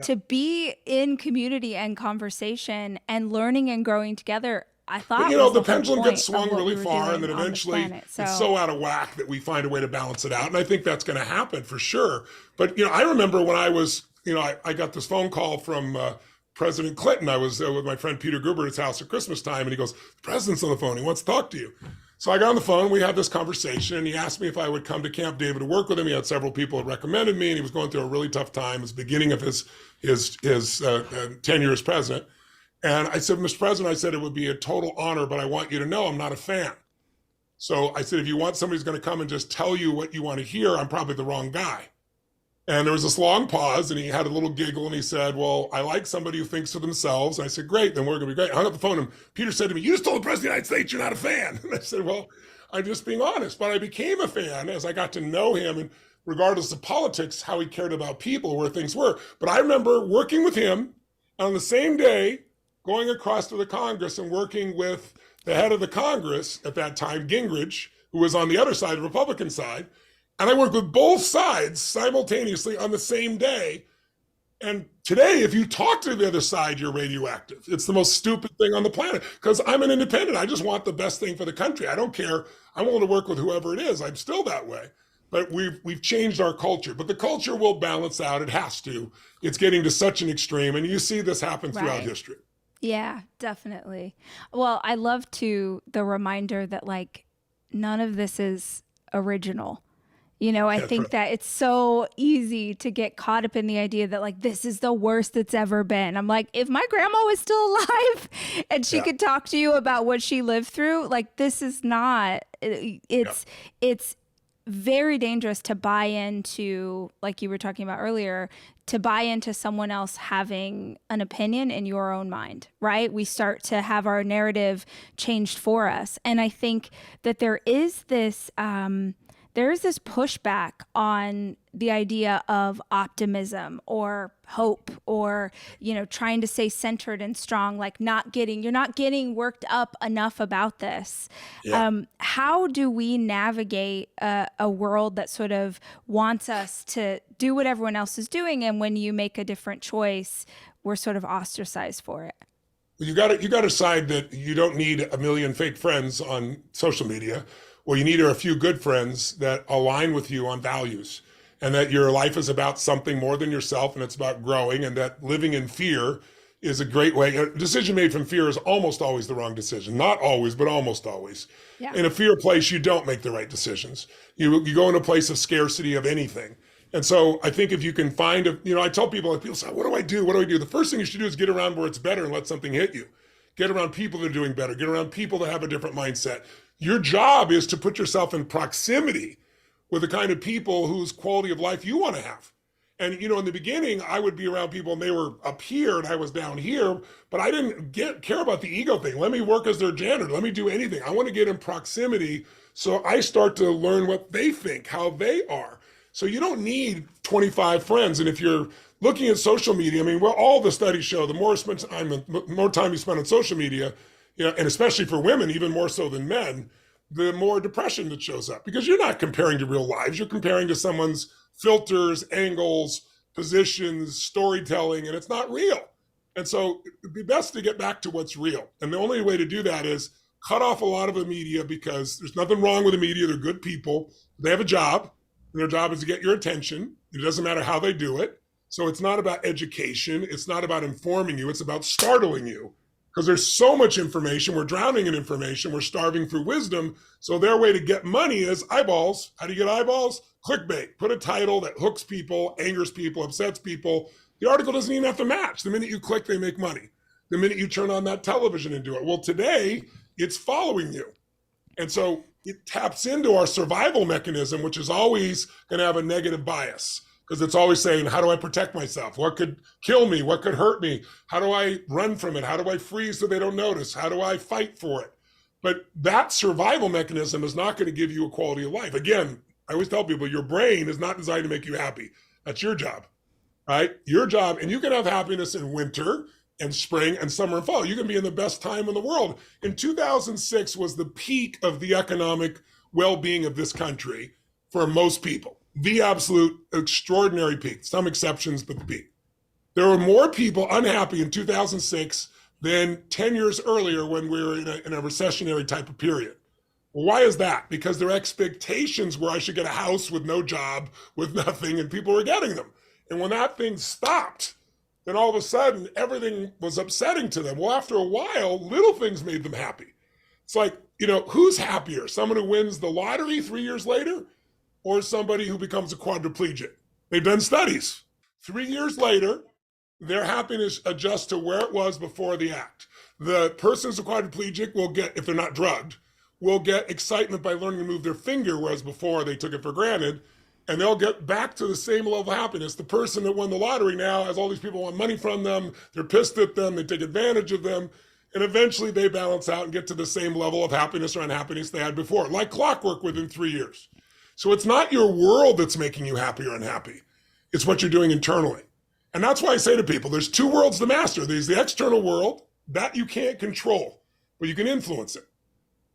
to be in community and conversation and learning and growing together. I thought, but, the pendulum gets swung really far, and then eventually it's so out of whack that we find a way to balance it out. And I think that's going to happen for sure. But, I remember when I was, I got this phone call from President Clinton. I was with my friend Peter Gruber at his house at Christmas time, and he goes, the president's on the phone. He wants to talk to you. So I got on the phone, we had this conversation, and he asked me if I would come to Camp David to work with him. He had several people that recommended me, and he was going through a really tough time. It was the beginning of his tenure as president. And I said, Mr. President, I said, it would be a total honor, but I want you to know I'm not a fan. So I said, if you want somebody who's going to come and just tell you what you want to hear, I'm probably the wrong guy. And there was this long pause, and he had a little giggle, and he said, well, I like somebody who thinks for themselves. And I said, great, then we're going to be great. I hung up the phone, and Peter said to me, you just told the President of the United States you're not a fan. And I said, well, I'm just being honest. But I became a fan as I got to know him, and regardless of politics, how he cared about people, where things were. But I remember working with him on the same day, going across to the Congress and working with the head of the Congress at that time, Gingrich, who was on the other side, the Republican side. And I worked with both sides simultaneously on the same day. And today, if you talk to the other side, you're radioactive. It's the most stupid thing on the planet because I'm an independent. I just want the best thing for the country. I don't care. I'm willing to work with whoever it is. I'm still that way. But we've changed our culture. But the culture will balance out. It has to. It's getting to such an extreme. And you see this happen throughout history. Yeah, definitely. Well, I love the reminder that none of this is original. I think that it's so easy to get caught up in the idea that this is the worst it's ever been. I'm like, if my grandma was still alive and she could talk to you about what she lived through, this is not, it's very dangerous to buy into, like you were talking about earlier, to buy into someone else having an opinion in your own mind, right? We start to have our narrative changed for us. And I think that there is this pushback on the idea of optimism or hope or, trying to stay centered and strong, you're not getting worked up enough about this. Yeah. How do we navigate a world that sort of wants us to do what everyone else is doing? And when you make a different choice, we're sort of ostracized for it. Well, you got to decide that you don't need a million fake friends on social media. What you need are a few good friends that align with you on values, and that your life is about something more than yourself, and it's about growing, and that living in fear is a great way. A decision made from fear is almost always the wrong decision. Not always, but almost always. Yeah. In a fear place, you don't make the right decisions. You go in a place of scarcity of anything. And so I think if you can find I tell people say, what do I do? What do I do? The first thing you should do is get around where it's better and let something hit you. Get around people that are doing better. Get around people that have a different mindset. Your job is to put yourself in proximity with the kind of people whose quality of life you want to have. And, in the beginning, I would be around people and they were up here and I was down here, but I didn't care about the ego thing. Let me work as their janitor. Let me do anything. I want to get in proximity so I start to learn what they think, how they are. So you don't need 25 friends. And if you're looking at social media, I mean, well, all the studies show the more time you spend on social media, and especially for women, even more so than men, the more depression that shows up because you're not comparing to real lives. You're comparing to someone's filters, angles, positions, storytelling, and it's not real. And so it'd be best to get back to what's real. And the only way to do that is cut off a lot of the media because there's nothing wrong with the media. They're good people. They have a job, and their job is to get your attention. It doesn't matter how they do it. So it's not about education. It's not about informing you. It's about startling you because there's so much information. We're drowning in information. We're starving for wisdom. So their way to get money is eyeballs. How do you get eyeballs? Clickbait. Put a title that hooks people, angers people, upsets people. The article doesn't even have to match. The minute you click, they make money. The minute you turn on that television and do it. Well, today, it's following you. And so it taps into our survival mechanism, which is always going to have a negative bias because it's always saying, how do I protect myself? What could kill me? What could hurt me? How do I run from it? How do I freeze so they don't notice? How do I fight for it? But that survival mechanism is not going to give you a quality of life. Again, I always tell people your brain is not designed to make you happy. That's your job, right? Your job. And you can have happiness in winter and spring and summer and fall. You can be in the best time in the world. In 2006 was the peak of the economic well-being of this country for most people. The absolute extraordinary peak. Some exceptions, but the peak. There were more people unhappy in 2006 than 10 years earlier when we were in a recessionary type of period. Well, why is that? Because their expectations were I should get a house with no job, with nothing, and people were getting them. And when that thing stopped, then all of a sudden everything was upsetting to them. Well, after a while, little things made them happy. It's like, who's happier? Someone who wins the lottery 3 years later or somebody who becomes a quadriplegic? They've done studies. 3 years later, their happiness adjusts to where it was before the act. The person who's a quadriplegic will get, if they're not drugged, will get excitement by learning to move their finger, whereas before they took it for granted, and they'll get back to the same level of happiness. The person that won the lottery now has all these people want money from them, they're pissed at them, they take advantage of them, and eventually they balance out and get to the same level of happiness or unhappiness they had before, like clockwork within 3 years. So it's not your world that's making you happy or unhappy. It's what you're doing internally. And that's why I say to people, there's two worlds to master. There's the external world that you can't control, but you can influence it.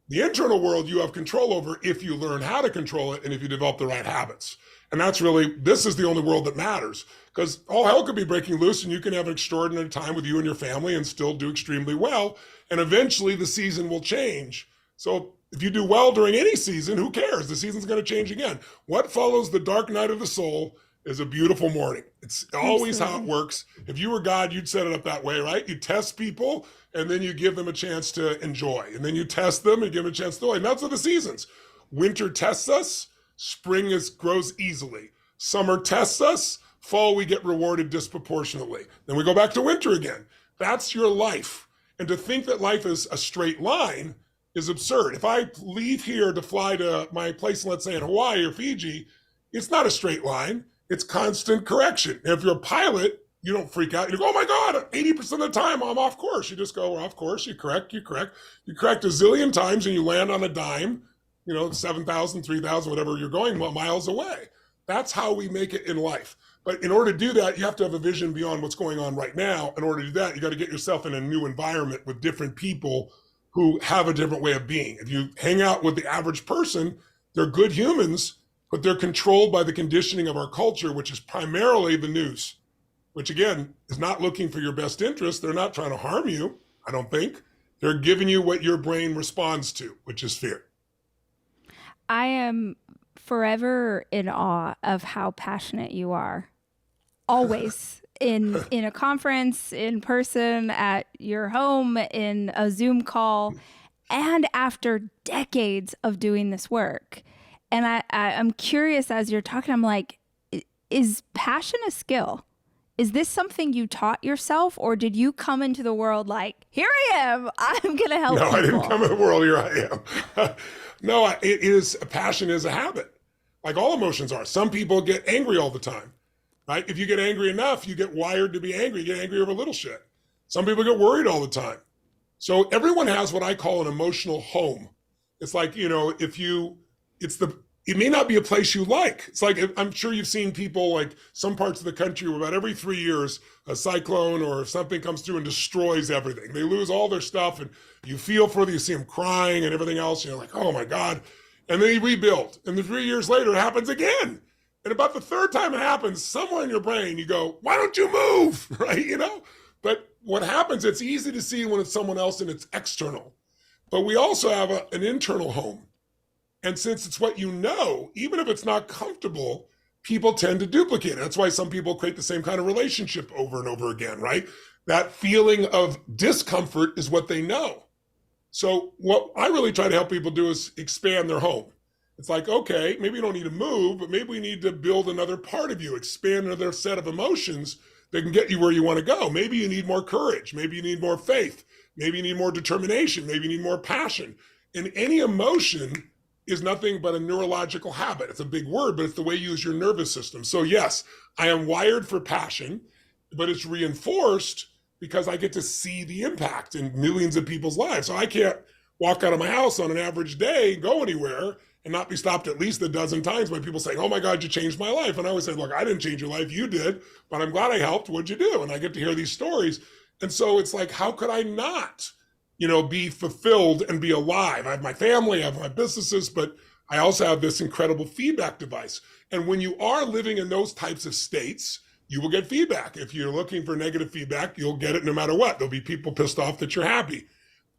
The internal world you have control over if you learn how to control it and if you develop the right habits. And this is the only world that matters because all hell could be breaking loose and you can have an extraordinary time with you and your family and still do extremely well. And eventually the season will change. So if you do well during any season, who cares? The season's going to change again. What follows the dark night of the soul is a beautiful morning. It's always how it works. If you were God, you'd set it up that way, right? You test people and then you give them a chance to enjoy. And then you test them and give them a chance to enjoy. And that's what the seasons. Winter tests us. Spring grows easily. Summer tests us. Fall, we get rewarded disproportionately. Then we go back to winter again. That's your life. And to think that life is a straight line is absurd. If I leave here to fly to my place, let's say in Hawaii or Fiji, it's not a straight line. It's constant correction. And if you're a pilot, you don't freak out. You go, oh my God, 80% of the time I'm off course. You just go, we're off course. You correct. You correct a zillion times and you land on a dime, 7,000, 3,000, whatever you're going miles away. That's how we make it in life. But in order to do that, you have to have a vision beyond what's going on right now. In order to do that, you got to get yourself in a new environment with different people who have a different way of being. If you hang out with the average person, they're good humans, but they're controlled by the conditioning of our culture, which is primarily the news, which again is not looking for your best interest. They're not trying to harm you, I don't think. They're giving you what your brain responds to, which is fear. I am forever in awe of how passionate you are. Always in a conference, in person, at your home, in a Zoom call, and after decades of doing this work. And I'm curious as you're talking, I'm like, is passion a skill? Is this something you taught yourself, or did you come into the world like, here I am, I'm going to help people? I didn't come into the world, here I am. No, passion is a habit, like all emotions are. Some people get angry all the time. right? If you get angry enough, you get wired to be angry. You get angry over little shit. Some people get worried all the time. So everyone has what I call an emotional home. It's like, if you, it may not be a place you like. It's like, I'm sure you've seen people like some parts of the country where about every 3 years, a cyclone or if something comes through and destroys everything. They lose all their stuff and you feel for them, you see them crying and everything else. You're like, oh my God. And they rebuild. And then 3 years later, it happens again. And about the third time it happens, somewhere in your brain, you go, why don't you move? Right? But what happens, it's easy to see when it's someone else and it's external. But we also have an internal home. And since it's what you know, even if it's not comfortable, people tend to duplicate it. That's why some people create the same kind of relationship over and over again, right? That feeling of discomfort is what they know. So what I really try to help people do is expand their home. It's like, okay, maybe you don't need to move, but maybe we need to build another part of you, expand another set of emotions that can get you where you want to go. Maybe you need more courage. Maybe you need more faith. Maybe you need more determination. Maybe you need more passion. And any emotion is nothing but a neurological habit. It's a big word, but it's the way you use your nervous system. So yes, I am wired for passion, but it's reinforced because I get to see the impact in millions of people's lives. So I can't walk out of my house on an average day, go anywhere, and not be stopped at least a dozen times by people saying, oh my God, you changed my life. And I always say, look, I didn't change your life, you did, but I'm glad I helped. What'd you do? And I get to hear these stories. And so it's like, how could I not, be fulfilled and be alive? I have my family, I have my businesses, but I also have this incredible feedback device. And when you are living in those types of states, you will get feedback. If you're looking for negative feedback, you'll get it no matter what. There'll be people pissed off that you're happy.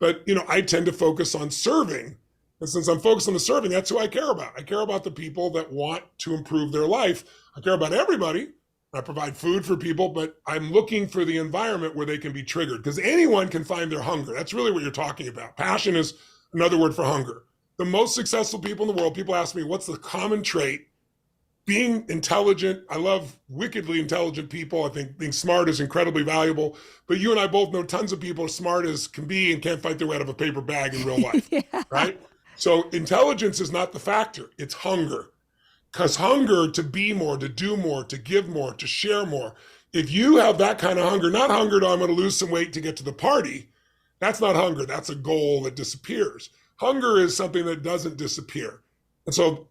But, I tend to focus on serving. And since I'm focused on the serving, that's who I care about. I care about the people that want to improve their life. I care about everybody. I provide food for people, but I'm looking for the environment where they can be triggered because anyone can find their hunger. That's really what you're talking about. Passion is another word for hunger. The most successful people in the world, people ask me, what's the common trait? Being intelligent. I love wickedly intelligent people. I think being smart is incredibly valuable. But you and I both know tons of people as smart as can be and can't fight their way out of a paper bag in real life, Yeah. right? So intelligence is not the factor. It's hunger. Because hunger to be more, to do more, to give more, to share more. If you have that kind of hunger, not hunger to I'm going to lose some weight to get to the party, that's not hunger. That's a goal that disappears. Hunger is something that doesn't disappear. And so,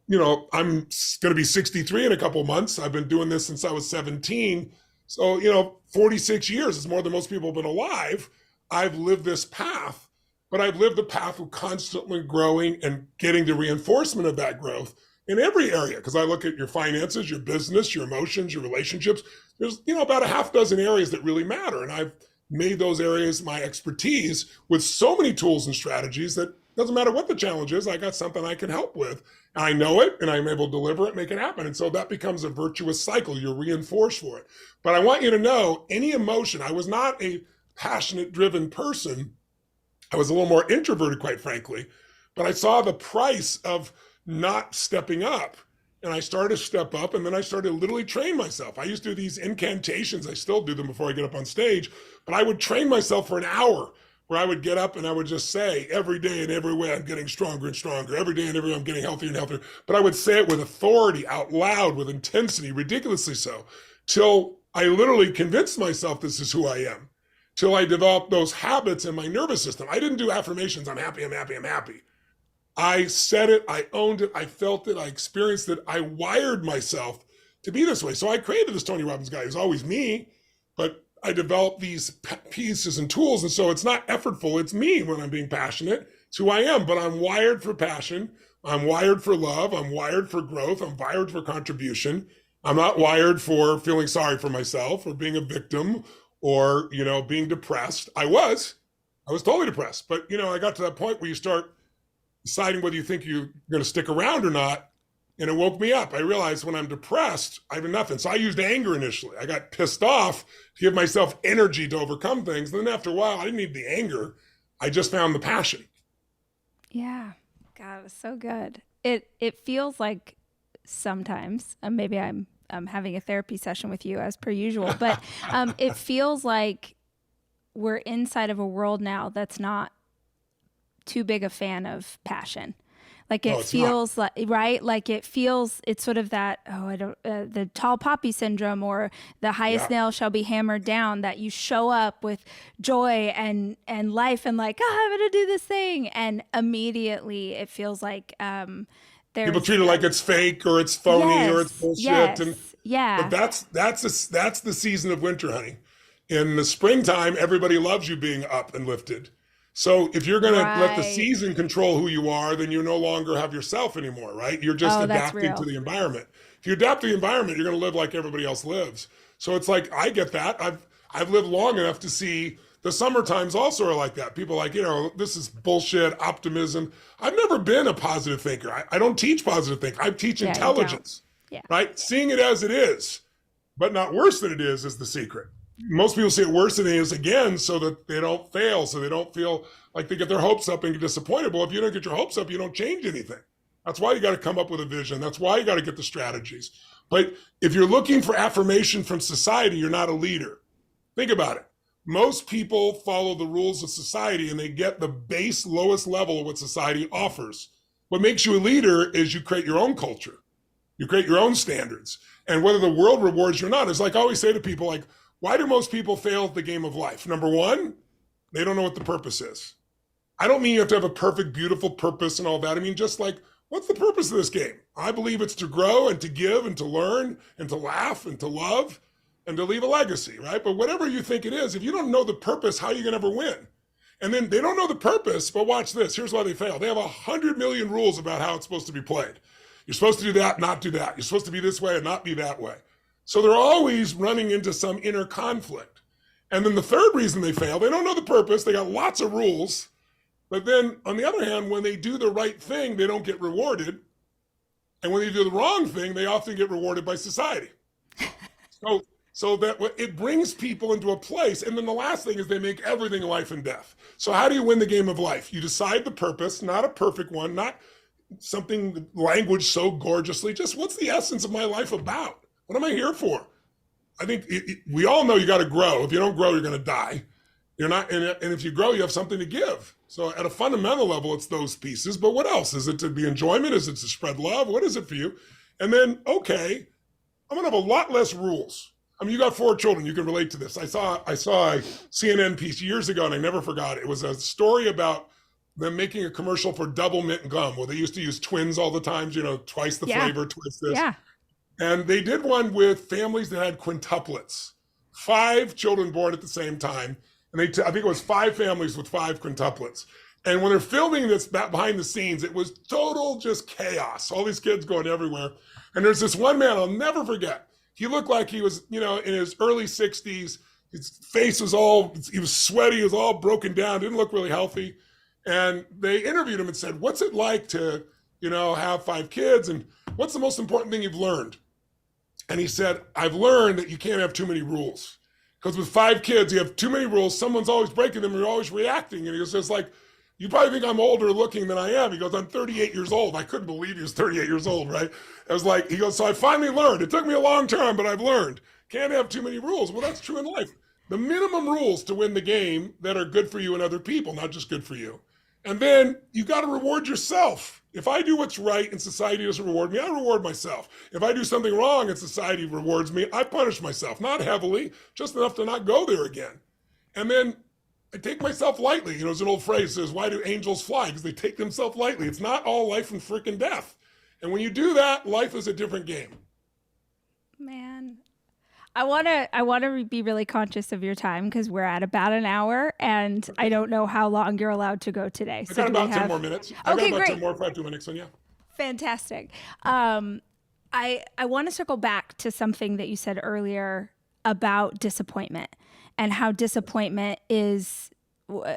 I'm going to be 63 in a couple of months. I've been doing this since I was 17. So, 46 years is more than most people have been alive. I've lived this path, but I've lived the path of constantly growing and getting the reinforcement of that growth in every area. Because I look at your finances, your business, your emotions, your relationships. There's, about a half dozen areas that really matter. And I've made those areas my expertise with so many tools and strategies that doesn't matter what the challenge is, I got something I can help with. And I know it and I'm able to deliver it, make it happen. And so that becomes a virtuous cycle. You're reinforced for it. But I want you to know any emotion, I was not a passionate driven person. I was a little more introverted, quite frankly, but I saw the price of not stepping up. And I started to step up and then I started to literally train myself. I used to do these incantations. I still do them before I get up on stage, but I would train myself for an hour where I would get up and I would just say every day and every way I'm getting stronger and stronger. Every day and every way I'm getting healthier and healthier. But I would say it with authority, out loud, with intensity, ridiculously so, till I literally convinced myself this is who I am, till I developed those habits in my nervous system. I didn't do affirmations, I'm happy, I'm happy, I'm happy. I said it, I owned it, I felt it, I experienced it. I wired myself to be this way. So I created this Tony Robbins guy. He was always me, but I developed these pieces and tools. And so it's not effortful. It's me when I'm being passionate. It's who I am, but I'm wired for passion. I'm wired for love. I'm wired for growth. I'm wired for contribution. I'm not wired for feeling sorry for myself or being a victim or, being depressed. I was totally depressed. But, I got to that point where you start deciding whether you think you're going to stick around or not. And it woke me up. I realized when I'm depressed, I have nothing. So I used anger initially. I got pissed off to give myself energy to overcome things. And then after a while, I didn't need the anger. I just found the passion. Yeah. God, it was so good. It feels like sometimes, maybe I'm having a therapy session with you as per usual, but it feels like we're inside of a world now that's not too big a fan of passion. Like No, it it's not. feels like, right? Like it feels, it's sort of that, the tall poppy syndrome, or the highest Yeah. nail shall be hammered down, that you show up with joy and life and like, oh, I'm going to do this thing. And immediately it feels like, People there's treat it like it's fake or it's phony or it's yes, bullshit. yes, But yeah, that's the season of winter, honey. In the springtime, everybody loves you being up and lifted. So if you're going to let the right. season control who you are, then you no longer have yourself anymore, right? You're just Oh, that's adapting to real. the environment. If you adapt to the environment, you're going to live like everybody else lives. So it's like, I get that. I've lived long enough to see the summer times also are like that. People are like, this is bullshit, optimism. I've never been a positive thinker. I don't teach positive thinking. I teach Yeah, you don't. intelligence, Yeah. right? Seeing it as it is, but not worse than it is the secret. Most people see it worse than it is again, so that they don't fail, so they don't feel like they get their hopes up and get disappointed. Well, if you don't get your hopes up, you don't change anything. That's why you got to come up with a vision. That's why you got to get the strategies. But if you're looking for affirmation from society, you're not a leader. Think about it. Most people follow the rules of society and they get the base lowest level of what society offers. What makes you a leader is you create your own culture. You create your own standards. And whether the world rewards you or not, is like I always say to people, like, why do most people fail at the game of life? Number one, they don't know what the purpose is. I don't mean you have to have a perfect, beautiful purpose and all that. I mean, just like, what's the purpose of this game? I believe it's to grow and to give and to learn and to laugh and to love and to leave a legacy, right? But whatever you think it is, if you don't know the purpose, how are you going to ever win? And then they don't know the purpose, but watch this. Here's why they fail. They have 100 million rules about how it's supposed to be played. You're supposed to do that, not do that. You're supposed to be this way and not be that way. So they're always running into some inner conflict. And then the third reason they fail, they don't know the purpose. They got lots of rules. But then on the other hand, when they do the right thing, they don't get rewarded. And when they do the wrong thing, they often get rewarded by society. So that it brings people into a place. And then the last thing is they make everything life and death. So how do you win the game of life? You decide the purpose, not a perfect one, not something language so gorgeously, just what's the essence of my life about? What am I here for? I think we all know you got to grow. If you don't grow, you're going to die. You're not, and if you grow, you have something to give. So at a fundamental level, it's those pieces. But what else? Is it to be enjoyment? Is it to spread love? What is it for you? And then, okay, I'm going to have a lot less rules. I mean, you got 4 children. You can relate to this. I saw a CNN piece years ago, and I never forgot it. It was a story about them making a commercial for double mint gum. Well, they used to use twins all the time, twice the flavor, twice this. Yeah. And they did one with families that had quintuplets, 5 children born at the same time. And I think it was 5 families with 5 quintuplets. And when they're filming this behind the scenes, it was total just chaos. All these kids going everywhere. And there's this one man I'll never forget. He looked like he was, in his early 60s. His face was he was sweaty, he was all broken down, didn't look really healthy. And they interviewed him and said, what's it like to, have 5 kids? And what's the most important thing you've learned? And he said, I've learned that you can't have too many rules. Because with 5 kids, you have too many rules. Someone's always breaking them. You're always reacting. And he goes, it's like, you probably think I'm older looking than I am. He goes, I'm 38 years old. I couldn't believe he was 38 years old, right? I was like, he goes, so I finally learned. It took me a long time, but I've learned. Can't have too many rules. Well, that's true in life. The minimum rules to win the game that are good for you and other people, not just good for you. And then you got to reward yourself. If I do what's right and society doesn't reward me, I reward myself. If I do something wrong and society rewards me, I punish myself, not heavily, just enough to not go there again. And then I take myself lightly. There's an old phrase that says, why do angels fly? Because they take themselves lightly. It's not all life and freaking death. And when you do that, life is a different game. Man, I want to be really conscious of your time because we're at about an hour and I don't know how long you're allowed to go today. I got about 10 more minutes. I got about 10 more, 5 minutes, so yeah. Fantastic. I want to circle back to something that you said earlier about disappointment and how disappointment is,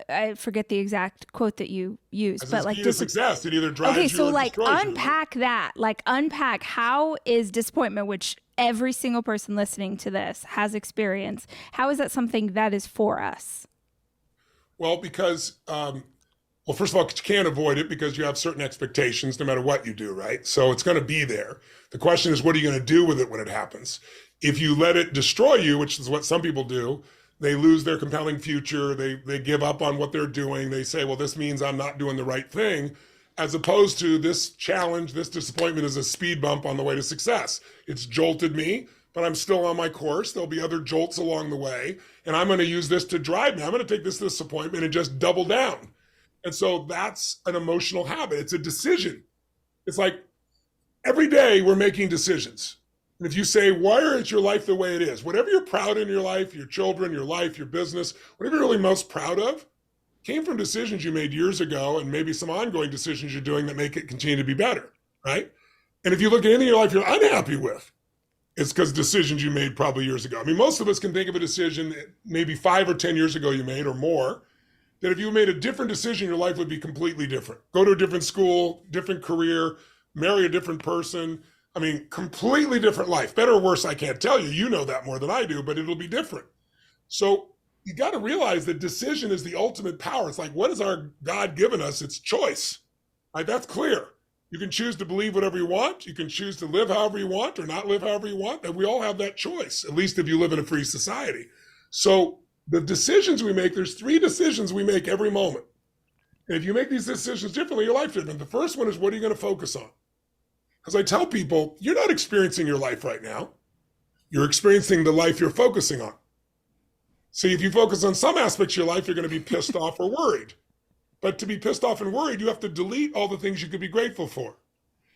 I forget the exact quote that you used, but like success, it either drives you or so like unpack that, unpack how is disappointment, which every single person listening to this has experienced. How is that something that is for us? Well, because, first of all, you can't avoid it because you have certain expectations no matter what you do, right? So it's going to be there. The question is, what are you going to do with it when it happens? If you let it destroy you, which is what some people do, they lose their compelling future. They give up on what they're doing. They say, well, this means I'm not doing the right thing. as opposed to this challenge, this disappointment is a speed bump on the way to success. It's jolted me, but I'm still on my course. There'll be other jolts along the way, and I'm going to use this to drive me. I'm going to take this disappointment and just double down. And so that's an emotional habit. It's a decision. It's like every day we're making decisions. And if you say, why is your life the way it is? Whatever you're proud in your life, your children, your life, your business, whatever you're really most proud of, came from decisions you made years ago and maybe some ongoing decisions you're doing that make it continue to be better, right? And if you look at anything in your life you're unhappy with, it's because decisions you made probably years ago. I mean, most of us can think of a decision maybe 5 or 10 years ago you made or more, that if you made a different decision, your life would be completely different. Go to a different school, different career, marry a different person. I mean, completely different life. Better or worse, I can't tell you. You know that more than I do, but it'll be different. So you got to realize that decision is the ultimate power. It's like, what has our God given us? It's choice, right? That's clear. You can choose to believe whatever you want. You can choose to live however you want or not live however you want. And we all have that choice, at least if you live in a free society. So the decisions we make, there's 3 decisions we make every moment. And if you make these decisions differently, your life's different. The first one is, what are you going to focus on? Because I tell people, you're not experiencing your life right now. You're experiencing the life you're focusing on. See, if you focus on some aspects of your life, you're going to be pissed off or worried. But to be pissed off and worried, you have to delete all the things you could be grateful for.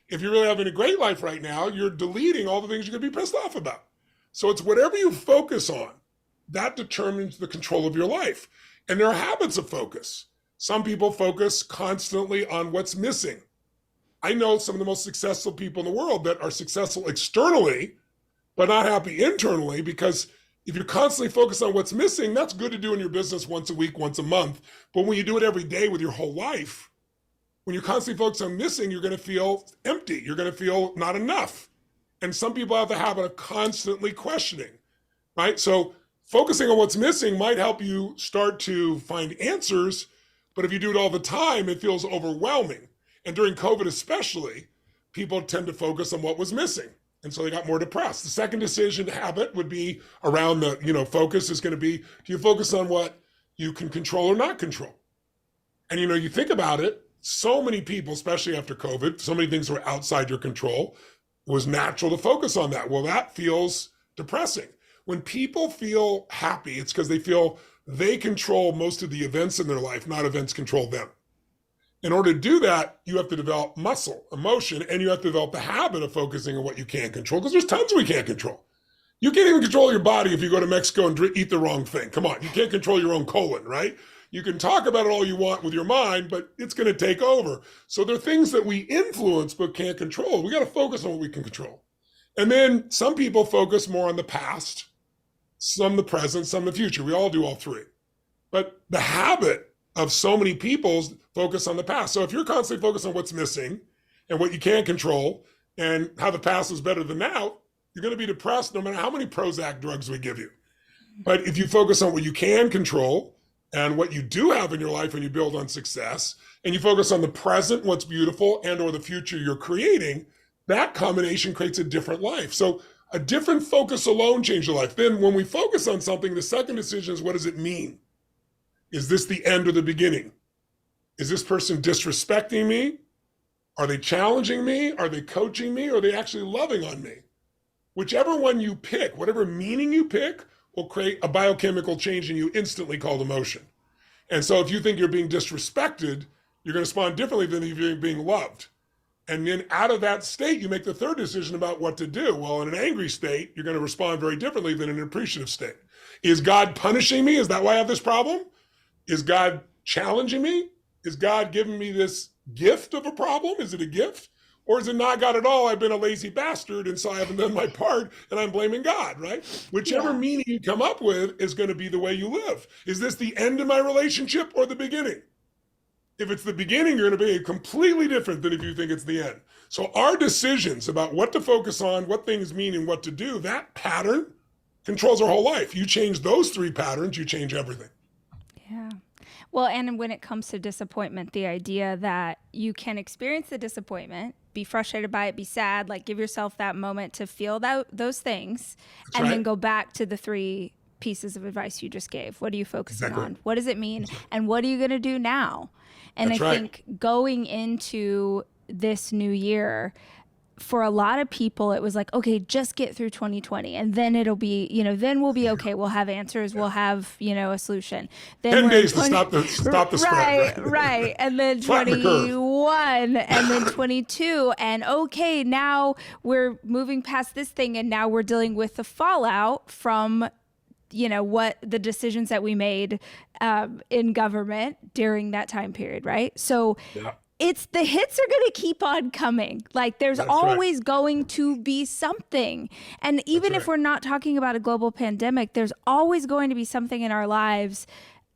If you're really having a great life right now, you're deleting all the things you could be pissed off about. So it's whatever you focus on, that determines the control of your life. And there are habits of focus. Some people focus constantly on what's missing. I know some of the most successful people in the world that are successful externally, but not happy internally, because if you're constantly focused on what's missing, that's good to do in your business once a week, once a month. But when you do it every day with your whole life, when you're constantly focused on missing, you're going to feel empty. You're going to feel not enough. And some people have the habit of constantly questioning, right? So focusing on what's missing might help you start to find answers. But if you do it all the time, it feels overwhelming. And during COVID especially, people tend to focus on what was missing. And so they got more depressed. The second decision habit would be around the, focus is going to be, do you focus on what you can control or not control? And, you think about it, so many people, especially after COVID, so many things were outside your control. It was natural to focus on that. Well, that feels depressing. When people feel happy, it's because they feel they control most of the events in their life, not events control them. In order to do that, you have to develop muscle, emotion, and you have to develop the habit of focusing on what you can control, because there's tons we can't control. You can't even control your body if you go to Mexico and eat the wrong thing. Come on, you can't control your own colon, right? You can talk about it all you want with your mind, but it's going to take over. So there are things that we influence but can't control. We got to focus on what we can control. And then some people focus more on the past, some the present, some the future. We all do all 3. But the habit of so many people's focus on the past. So if you're constantly focused on what's missing and what you can't control and how the past is better than now, you're going to be depressed no matter how many Prozac drugs we give you. But if you focus on what you can control and what you do have in your life and you build on success, and you focus on the present, what's beautiful, and or the future you're creating, that combination creates a different life. So a different focus alone changes your life. Then when we focus on something, the second decision is, what does it mean? Is this the end or the beginning? Is this person disrespecting me? Are they challenging me? Are they coaching me? Or are they actually loving on me? Whichever one you pick, whatever meaning you pick, will create a biochemical change in you instantly called emotion. And so if you think you're being disrespected, you're going to respond differently than if you're being loved. And then out of that state, you make the third decision about what to do. Well, in an angry state, you're going to respond very differently than in an appreciative state. Is God punishing me? Is that why I have this problem? Is God challenging me? Is God giving me this gift of a problem? Is it a gift? Or is it not God at all? I've been a lazy bastard, and so I haven't done my part, and I'm blaming God, right? Whichever meaning you come up with is going to be the way you live. Is this the end of my relationship or the beginning? If it's the beginning, you're going to be completely different than if you think it's the end. So our decisions about what to focus on, what things mean, and what to do, that pattern controls our whole life. You change those 3 patterns, you change everything. Yeah. Well, and when it comes to disappointment, the idea that you can experience the disappointment, be frustrated by it, be sad, like give yourself that moment to feel those things, and then go back to the 3 pieces of advice you just gave? What are you focusing Exactly. on? What does it mean? And what are you going to do now? And That's I right. think going into this new year, for a lot of people, it was like, okay, just get through 2020 and then it'll be, then we'll be okay. We'll have answers. We'll have, a solution. Then 10 we're days in to stop the spread. Right. And then Flatten the curve. 21 and then 22. And okay, now we're moving past this thing and now we're dealing with the fallout from what the decisions that we made in government during that time period, right? So it's the hits are going to keep on coming. Like there's always going to be something. And even if we're not talking about a global pandemic, there's always going to be something in our lives,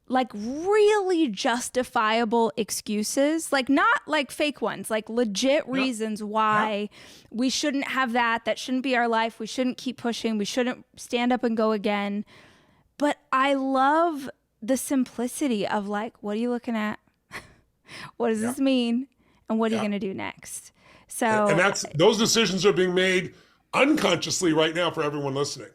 like really justifiable excuses, like not like fake ones, like legit reasons why we shouldn't have that. That shouldn't be our life. We shouldn't keep pushing. We shouldn't stand up and go again. But I love the simplicity of like, what are you looking at? What does this mean? And what are you going to do next? So, and those decisions are being made unconsciously right now for everyone listening.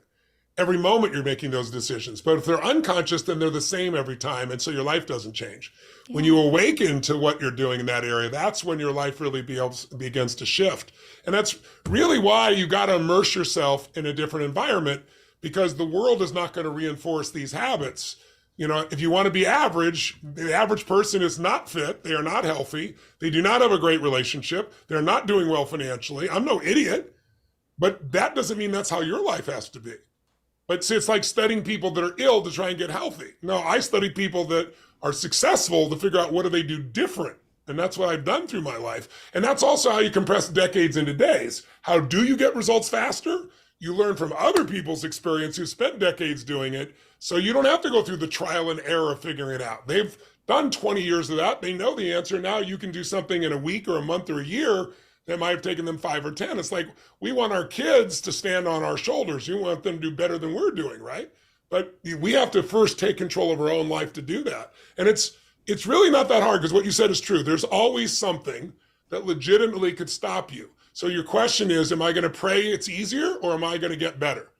Every moment you're making those decisions. But if they're unconscious, then they're the same every time. And so your life doesn't change. Yeah. When you awaken to what you're doing in that area, that's when your life really begins to shift. And that's really why you got to immerse yourself in a different environment, because the world is not going to reinforce these habits. If you want to be average, the average person is not fit. They are not healthy. They do not have a great relationship. They're not doing well financially. I'm no idiot, but that doesn't mean that's how your life has to be. But see, it's like studying people that are ill to try and get healthy. No, I study people that are successful to figure out what do they do different. And that's what I've done through my life. And that's also how you compress decades into days. How do you get results faster? You learn from other people's experience who spent decades doing it. So you don't have to go through the trial and error of figuring it out. They've done 20 years of that. They know the answer. Now you can do something in a week or a month or a year that might have taken them 5 or 10. It's like we want our kids to stand on our shoulders. You want them to do better than we're doing, right? But we have to first take control of our own life to do that. And it's really not that hard, because what you said is true. There's always something that legitimately could stop you. So your question is, am I going to pray it's easier, or am I going to get better?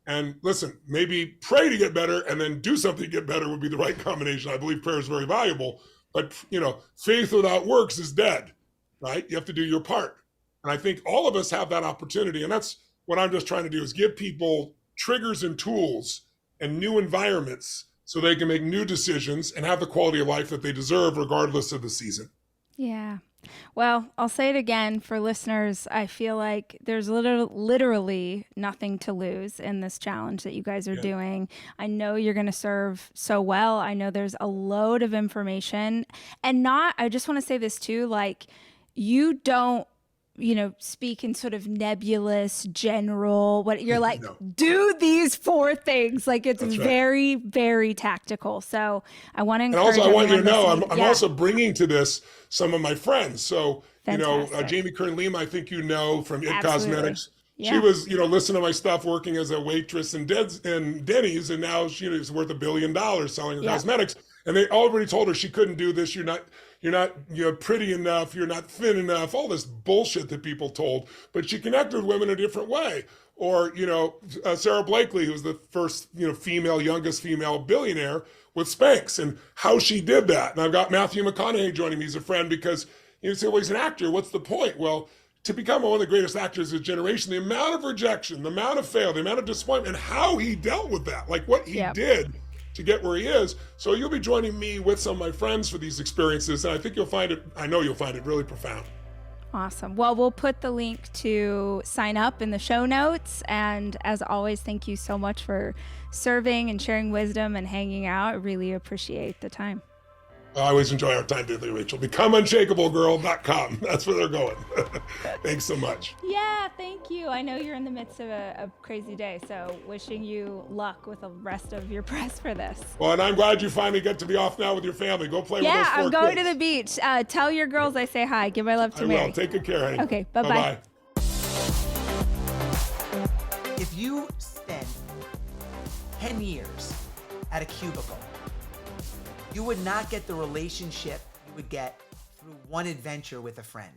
And listen, maybe pray to get better and then do something to get better would be the right combination. I believe prayer is very valuable, but faith without works is dead, right? You have to do your part. And I think all of us have that opportunity. And that's what I'm just trying to do, is give people triggers and tools and new environments so they can make new decisions and have the quality of life that they deserve regardless of the season. Yeah. Well, I'll say it again for listeners. I feel like there's literally nothing to lose in this challenge that you guys are doing. I know you're going to serve so well. I know there's a load of information, and I just want to say this too, like you don't, speak in sort of nebulous, general, what you're like, do these 4 things. Like it's very, very tactical. So I want to encourage. And also I want you to know, I'm also bringing to this some of my friends. So, Jamie Kern-Lima, I think from It Cosmetics. Yeah. She was, listening to my stuff, working as a waitress in Denny's, and now she's worth $1 billion selling her cosmetics. And they already told her she couldn't do this. You're not pretty enough. You're not thin enough. All this bullshit that people told. But she connected with women a different way. Or, Sarah Blakely, who was the first, youngest female billionaire with Spanx, and how she did that. And I've got Matthew McConaughey joining me as a friend, because you say, well, he's an actor. What's the point? Well, to become one of the greatest actors of his generation, the amount of rejection, the amount of fail, the amount of disappointment, and how he dealt with that, like what he did to get where he is. So you'll be joining me with some of my friends for these experiences, and I think I know you'll find it really profound. Awesome. Well, we'll put the link to sign up in the show notes. And as always, thank you so much for serving and sharing wisdom and hanging out. I really appreciate the time. I always enjoy our time together, Rachel. BecomeUnshakableGirl.com. That's where they're going. Thanks so much. Yeah, thank you. I know you're in the midst of a crazy day, so wishing you luck with the rest of your press for this. Well, and I'm glad you finally get to be off now with your family. Go play with those 4 kids. Yeah, I'm going to the beach. Tell your girls I say hi. Give my love to Mary. I will. Take good care, honey. Okay, bye-bye. Bye-bye. If you spend 10 years at a cubicle, you would not get the relationship you would get through one adventure with a friend.